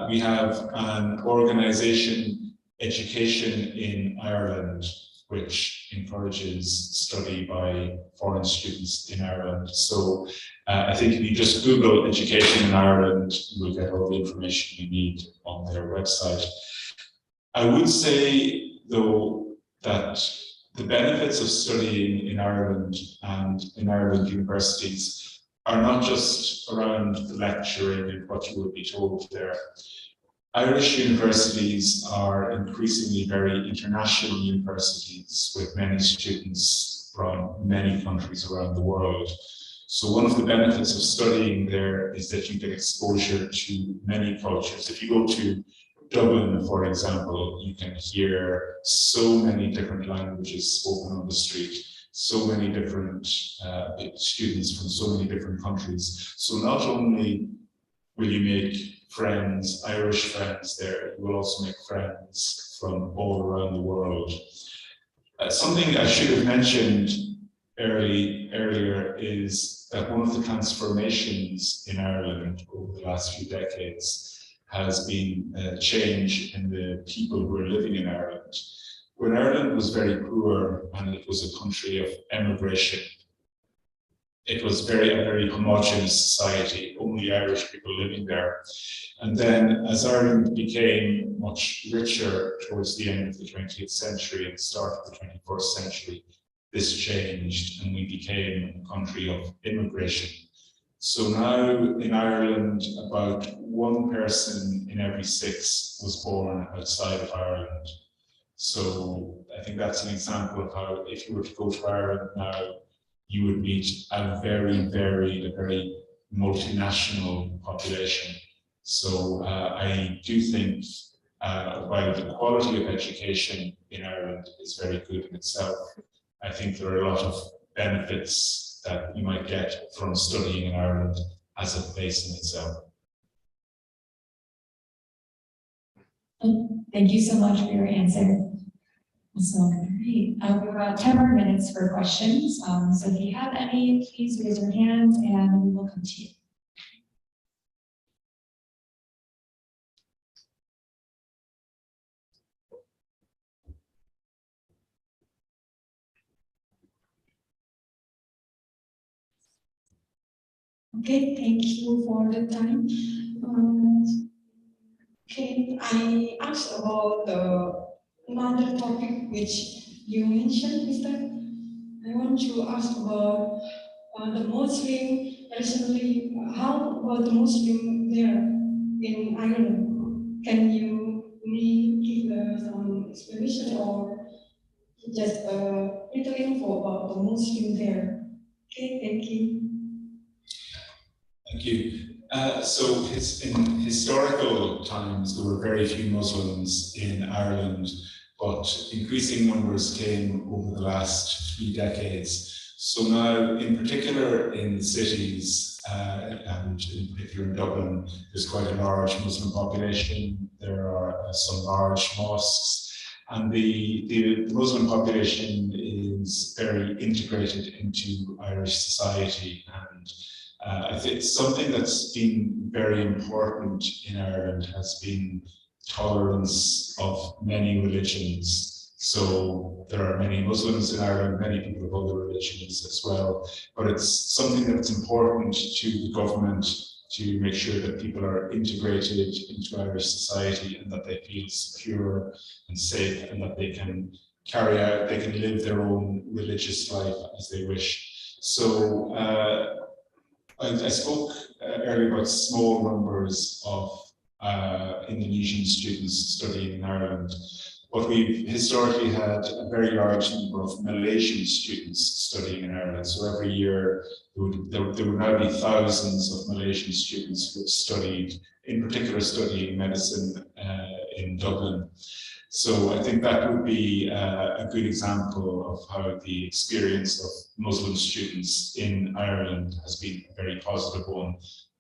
We have an organisation, Education in Ireland, which encourages study by foreign students in Ireland. So I think if you just Google Education in Ireland, you will get all the information you need on their website. I would say, though, that the benefits of studying in Ireland and in Ireland universities are not just around the lecturing and what you will be told there. Irish universities are increasingly very international universities with many students from many countries around the world. So one of the benefits of studying there is that you get exposure to many cultures. If you go to Dublin, for example, you can hear so many different languages spoken on the street, so many different students from so many different countries. So not only will you make friends, Irish friends there, you will also make friends from all around the world. Something I should have mentioned earlier is that one of the transformations in Ireland over the last few decades has been a change in the people who are living in Ireland. When Ireland was very poor and it was a country of emigration, it was a very homogeneous society, only Irish people living there. And then as Ireland became much richer towards the end of the 20th century and the start of the 21st century, this changed and we became a country of immigration. So now in Ireland, about 1 person in every 6 was born outside of Ireland. So I think that's an example of how, if you were to go to Ireland now, you would meet a very varied, a very multinational population. So I do think while the quality of education in Ireland is very good in itself, I think there are a lot of benefits that you might get from studying in Ireland as a place in itself. Thank you so much for your answer. So great. We've got 10 more minutes for questions. So if you have any, please raise your hand and we will come to you. Okay, thank you for the time. Okay, I asked about another topic which you mentioned, Mr. I want to ask about the Muslim recently. How about the Muslim there in Ireland? Can you give some explanation or just a little info about the Muslim there? Okay, thank you. Thank you. So in historical times, there were very few Muslims in Ireland, but increasing numbers came over the last 3 decades. So now, in particular in the cities, and if you're in Dublin, there's quite a large Muslim population. There are some large mosques, and the Muslim population is very integrated into Irish society. And I think something that's been very important in Ireland has been tolerance of many religions. So there are many Muslims in Ireland, many people of other religions as well, but it's something that's important to the government to make sure that people are integrated into Irish society and that they feel secure and safe and that they can they can live their own religious life as they wish. So I spoke earlier about small numbers of Indonesian students studying in Ireland, but we've historically had a very large number of Malaysian students studying in Ireland. So every year there would now be thousands of Malaysian students who have studied, in particular studying medicine in Dublin. So I think that would be a good example of how the experience of Muslim students in Ireland has been a very positive one.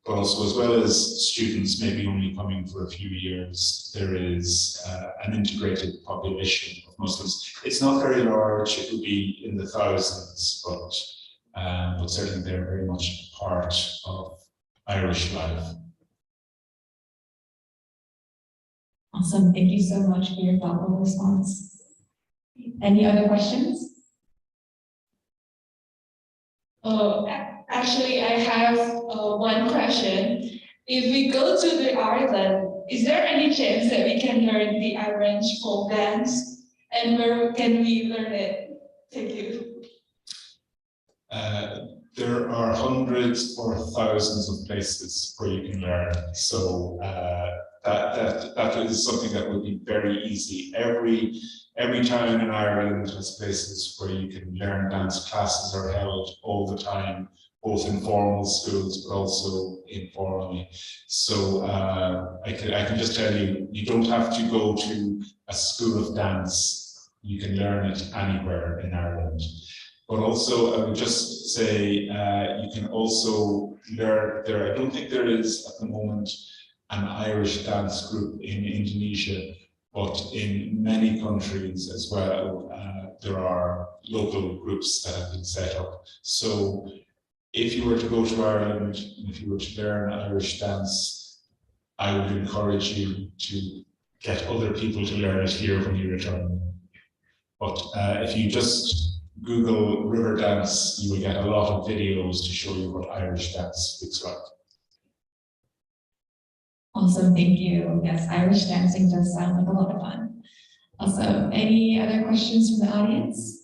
But also, as well as students maybe only coming for a few years, there is an integrated population of Muslims. It's not very large, it would be in the thousands, but certainly they're very much part of Irish life. Awesome, thank you so much for your thoughtful response. Any other questions? Actually, I have one question. If we go to the Ireland, is there any chance that we can learn the Irish folk dance? And where can we learn it? Thank you. There are hundreds or thousands of places where you can learn. So that is something that will be very easy. Every town in Ireland has places where you can learn dance. Classes are held all the time, both in formal schools but also informally. So I can just tell you, you don't have to go to a school of dance. You can learn it anywhere in Ireland. But also, I would just say you can also learn there. I don't think there is at the moment an Irish dance group in Indonesia, but in many countries as well, there are local groups that have been set up. So if you were to go to Ireland and if you were to learn Irish dance, I would encourage you to get other people to learn it here when you return. But if you just Google river dance, you will get a lot of videos to show you what Irish dance looks like. Awesome, thank you. Yes, Irish dancing does sound like a lot of fun. Also, any other questions from the audience?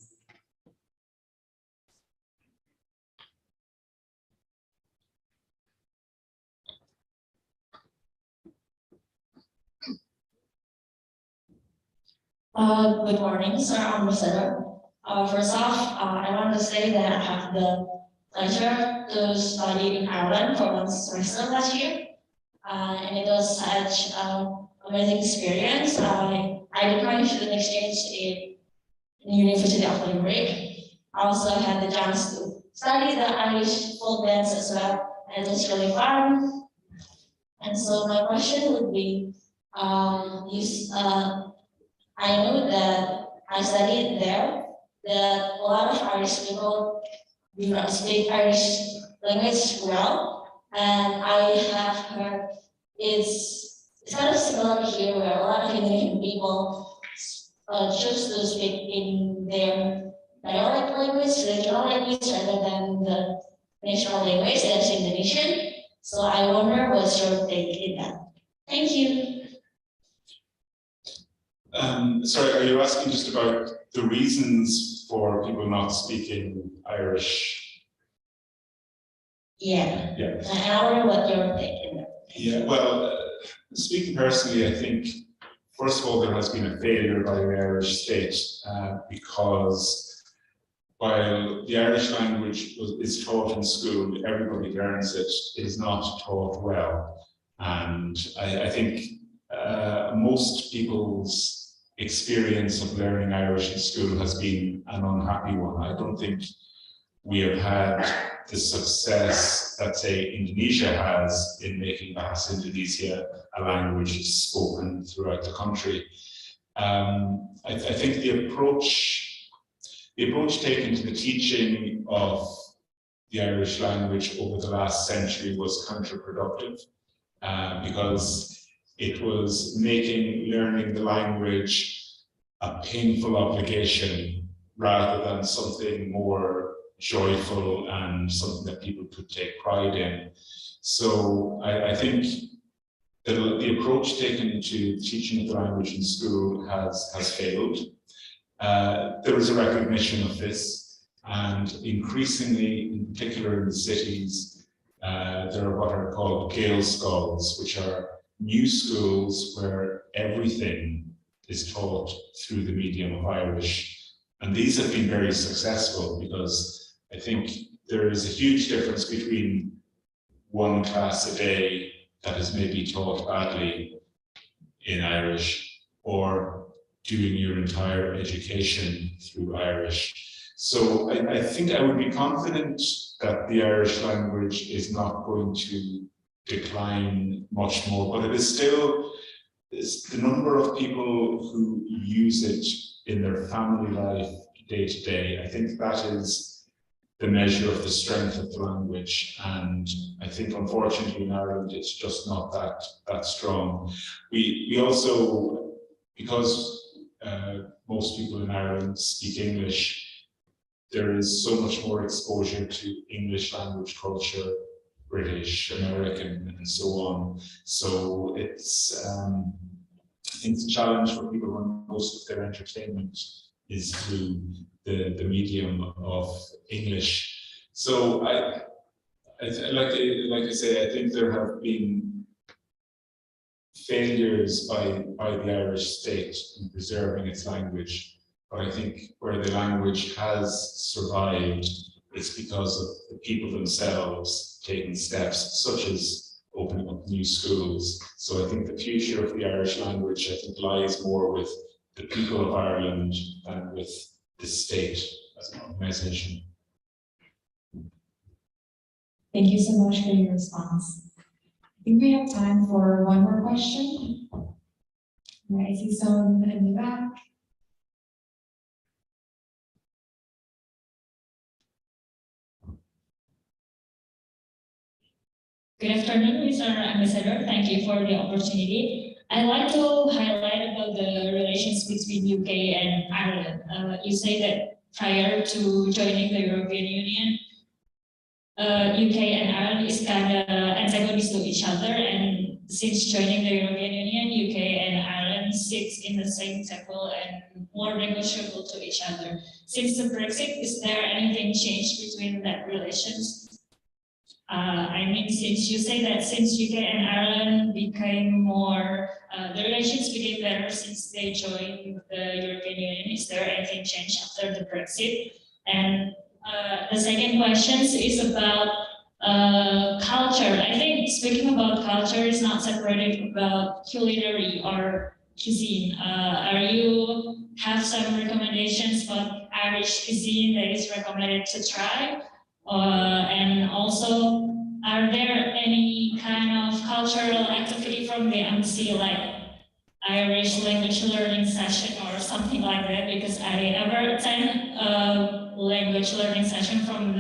Good morning, Sir Ambassador. First off, I want to say that I have the pleasure to study in Ireland for 1 semester last year. And it was such an amazing experience. I did my student exchange in the University of Limerick. I also had the chance to study the Irish folk dance as well, and it was really fun. And so my question would be, I know that I studied there that a lot of Irish people do not speak Irish language well, and I have heard it's kind of similar here where a lot of Indonesian people choose to speak in their dialect language, regional language, rather than the national language that's Indonesian. So I wonder what's your take in that. Thank you. Sorry, are you asking just about the reasons for people not speaking Irish? Yeah. Yeah. And I wonder what your take in that. Yeah, well, speaking personally, I think, first of all, there has been a failure by the Irish state because while the Irish language is taught in school, everybody learns it, it is not taught well. And I think most people's experience of learning Irish in school has been an unhappy one. I don't think we have had the success that, say, Indonesia has in making Bahasa Indonesia a language spoken throughout the country. I think the approach taken to the teaching of the Irish language over the last century was counterproductive because it was making learning the language a painful obligation rather than something more joyful and something that people could take pride in. So I think the approach taken to teaching the language in school has failed. There is a recognition of this, and increasingly, in particular in the cities, there are what are called Gael schools, which are new schools where everything is taught through the medium of Irish. And these have been very successful because I think there is a huge difference between one class a day that is maybe taught badly in Irish or doing your entire education through Irish. So I think I would be confident that the Irish language is not going to decline much more, but it is still the number of people who use it in their family life day to day. I think that is the measure of the strength of the language, and I think unfortunately in Ireland it's just not that strong. We also, because most people in Ireland speak English, there is so much more exposure to English language culture, British, American, and so on. So it's, I think it's a challenge for people when most of their entertainment is through the medium of English. So like I say, I think there have been failures by the Irish state in preserving its language, but I think where the language has survived, it's because of the people themselves taking steps, such as opening up new schools. So I think the future of the Irish language, I think, lies more with the people of Ireland than with the state as an organization. Thank you so much for your response. I think we have time for one more question. I see someone in the back. Good afternoon, Mr. Ambassador. Thank you for the opportunity. I'd like to highlight about the relations between UK and Ireland. You say that prior to joining the European Union, UK and Ireland is kind of antagonist to each other, and since joining the European Union, UK and Ireland sits in the same table and more negotiable to each other. Since the Brexit, is there anything changed between that relations? I mean, since you say that since UK and Ireland became more, the relations became better since they joined the European Union, is there anything changed after the Brexit? And the second question is about culture. I think speaking about culture is not separated about culinary or cuisine. Are you have some recommendations for Irish cuisine that is recommended to try? And also, are there any kind of cultural activity from the embassy, like Irish language learning session or something like that? Because I ever attend a language learning session from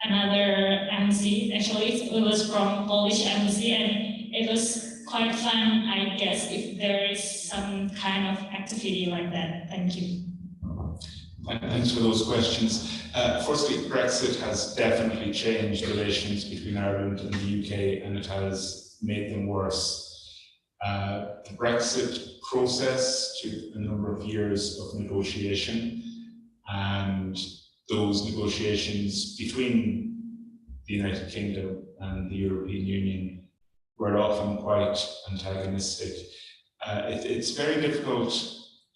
another embassy. Actually, it was from Polish embassy, and it was quite fun, I guess, if there is some kind of activity like that. Thank you. Thanks for those questions. Firstly, Brexit has definitely changed relations between Ireland and the UK, and it has made them worse. The Brexit process took a number of years of negotiation, and those negotiations between the United Kingdom and the European Union were often quite antagonistic. It's very difficult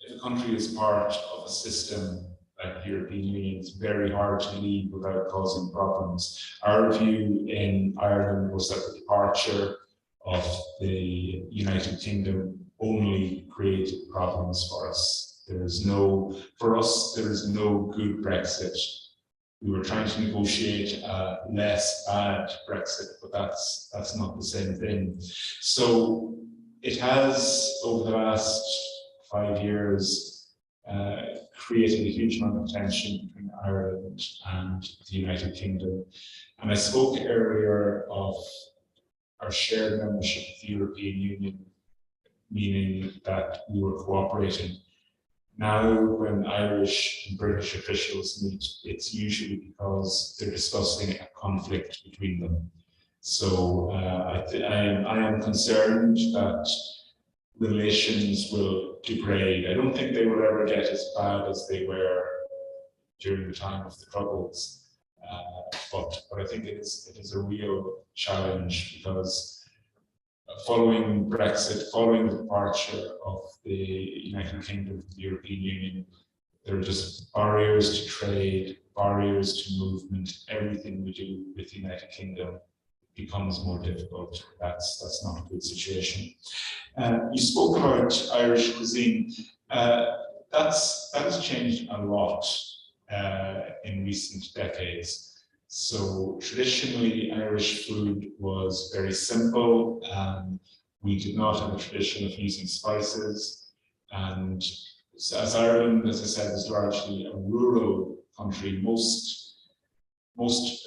if a country is part of a system like the European Union. It's very hard to leave without causing problems. Our view in Ireland was that the departure of the United Kingdom only created problems for us. There is no good Brexit. We were trying to negotiate a less bad Brexit, but that's not the same thing. So it has, over the last 5 years, created a huge amount of tension between Ireland and the United Kingdom. And I spoke earlier of our shared membership of the European Union, meaning that we were cooperating. Now, when Irish and British officials meet, it's usually because they're discussing a conflict between them. So I am concerned that relations will degrade. I don't think they will ever get as bad as they were during the time of the Troubles, but I think it is a real challenge, because following Brexit, following the departure of the United Kingdom from the European Union, there are just barriers to trade, barriers to movement. Everything we do with the United Kingdom becomes more difficult. That's not a good situation. You spoke about Irish cuisine. That has changed a lot in recent decades. So traditionally, Irish food was very simple. We did not have a tradition of using spices. And as Ireland, as I said, is largely a rural country, most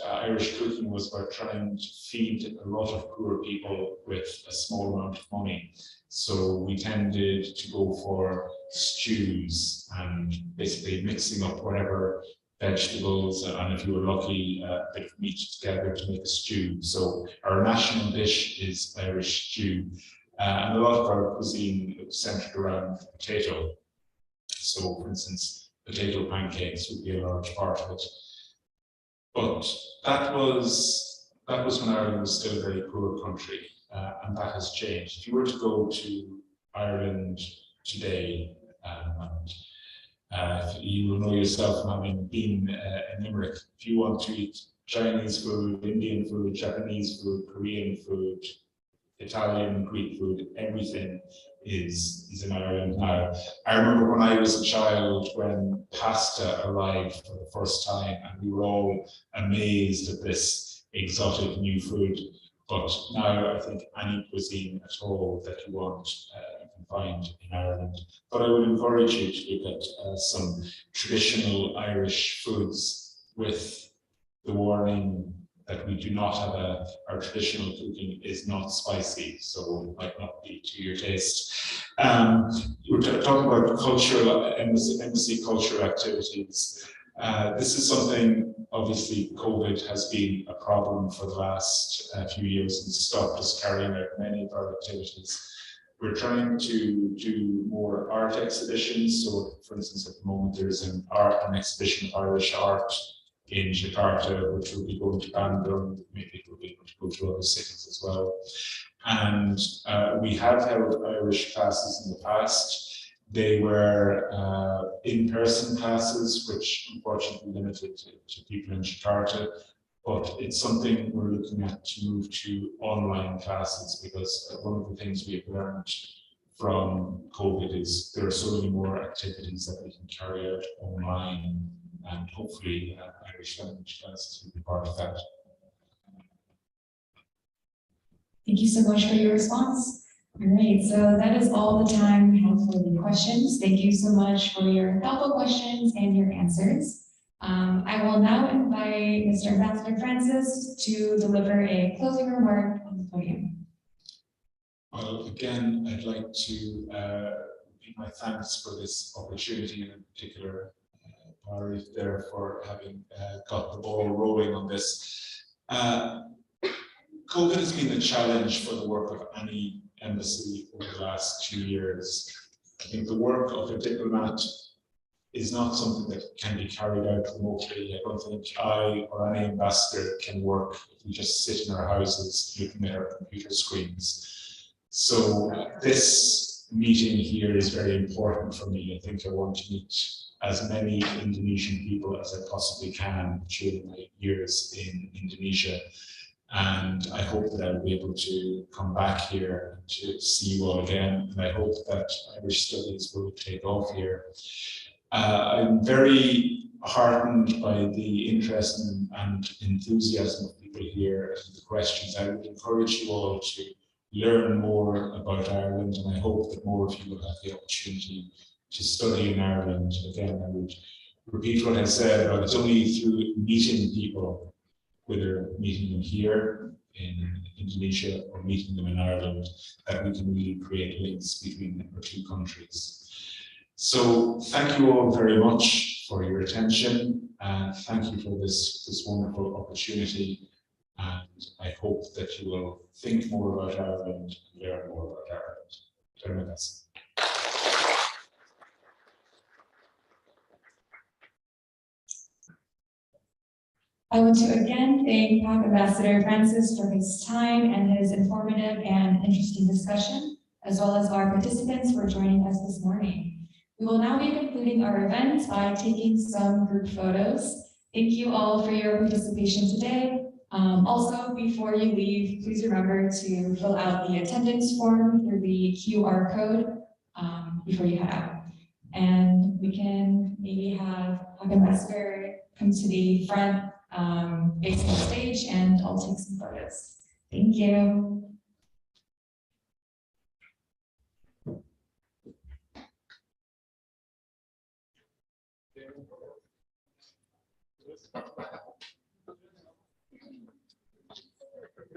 Irish cooking was about trying to feed a lot of poor people with a small amount of money. So we tended to go for stews and basically mixing up whatever vegetables, and if you were lucky, a bit of meat together to make a stew. So our national dish is Irish stew. And a lot of our cuisine is centered around potato. So, for instance, potato pancakes would be a large part of it. But that was when Ireland was still a very poor country, and that has changed. If you were to go to Ireland today, you will know yourself from having been in Limerick, if you want to eat Chinese food, Indian food, Japanese food, Korean food, Italian, Greek food, everything is in Ireland now. I remember when I was a child, when pasta arrived for the first time, and we were all amazed at this exotic new food. But now I think any cuisine at all that you want, you can find in Ireland. But I would encourage you to look at some traditional Irish foods, with the warning that we do not have our traditional cooking is not spicy, so it might not be to your taste. We're talking about cultural embassy cultural activities. This is something, obviously, COVID has been a problem for the last few years and stopped us carrying out many of our activities. We're trying to do more art exhibitions. So, for instance, at the moment, there's an exhibition of Irish art in Jakarta, which will be going to Bandung. Maybe it will be able to go to other cities as well. And we have held Irish classes in the past. They were in-person classes, which unfortunately limited to people in Jakarta. But it's something we're looking at to move to online classes, because one of the things we've learned from COVID is there are so many more activities that we can carry out online, and hopefully Irish language classes will be part of that. Thank you so much for your response. All right, so that is all the time we have for the questions. Thank you so much for your thoughtful questions and your answers. I will now invite Mr. Ambassador Francis to deliver a closing remark on the podium. Well, again, I'd like to repeat my thanks for this opportunity, and in particular, Arif there for having got the ball rolling on this. COVID has been a challenge for the work of any embassy over the last 2 years. I think the work of a diplomat is not something that can be carried out remotely. I don't think I or any ambassador can work if we just sit in our houses looking at our computer screens. So this meeting here is very important for me. I think I want to meet as many Indonesian people as I possibly can during my years in Indonesia. And I hope that I will be able to come back here to see you all again. And I hope that Irish studies will take off here. I'm very heartened by the interest and enthusiasm of people here and the questions. I would encourage you all to learn more about Ireland, and I hope that more of you will have the opportunity to study in Ireland. Again, I would repeat what I said, but it's only through meeting people, whether meeting them here in Indonesia or meeting them in Ireland, that we can really create links between our two countries. So thank you all very much for your attention, and thank you for this wonderful opportunity. And I hope that you will think more about Ireland and learn more about Ireland. Terima kasih. I want to again thank Ambassador Francis for his time and his informative and interesting discussion, as well as our participants for joining us this morning. We will now be concluding our event by taking some group photos. Thank you all for your participation today. Also, before you leave, please remember to fill out the attendance form through the QR code before you head out. And we can maybe have Ambassador come to the front facing the stage, and I'll take some photos. Thank you.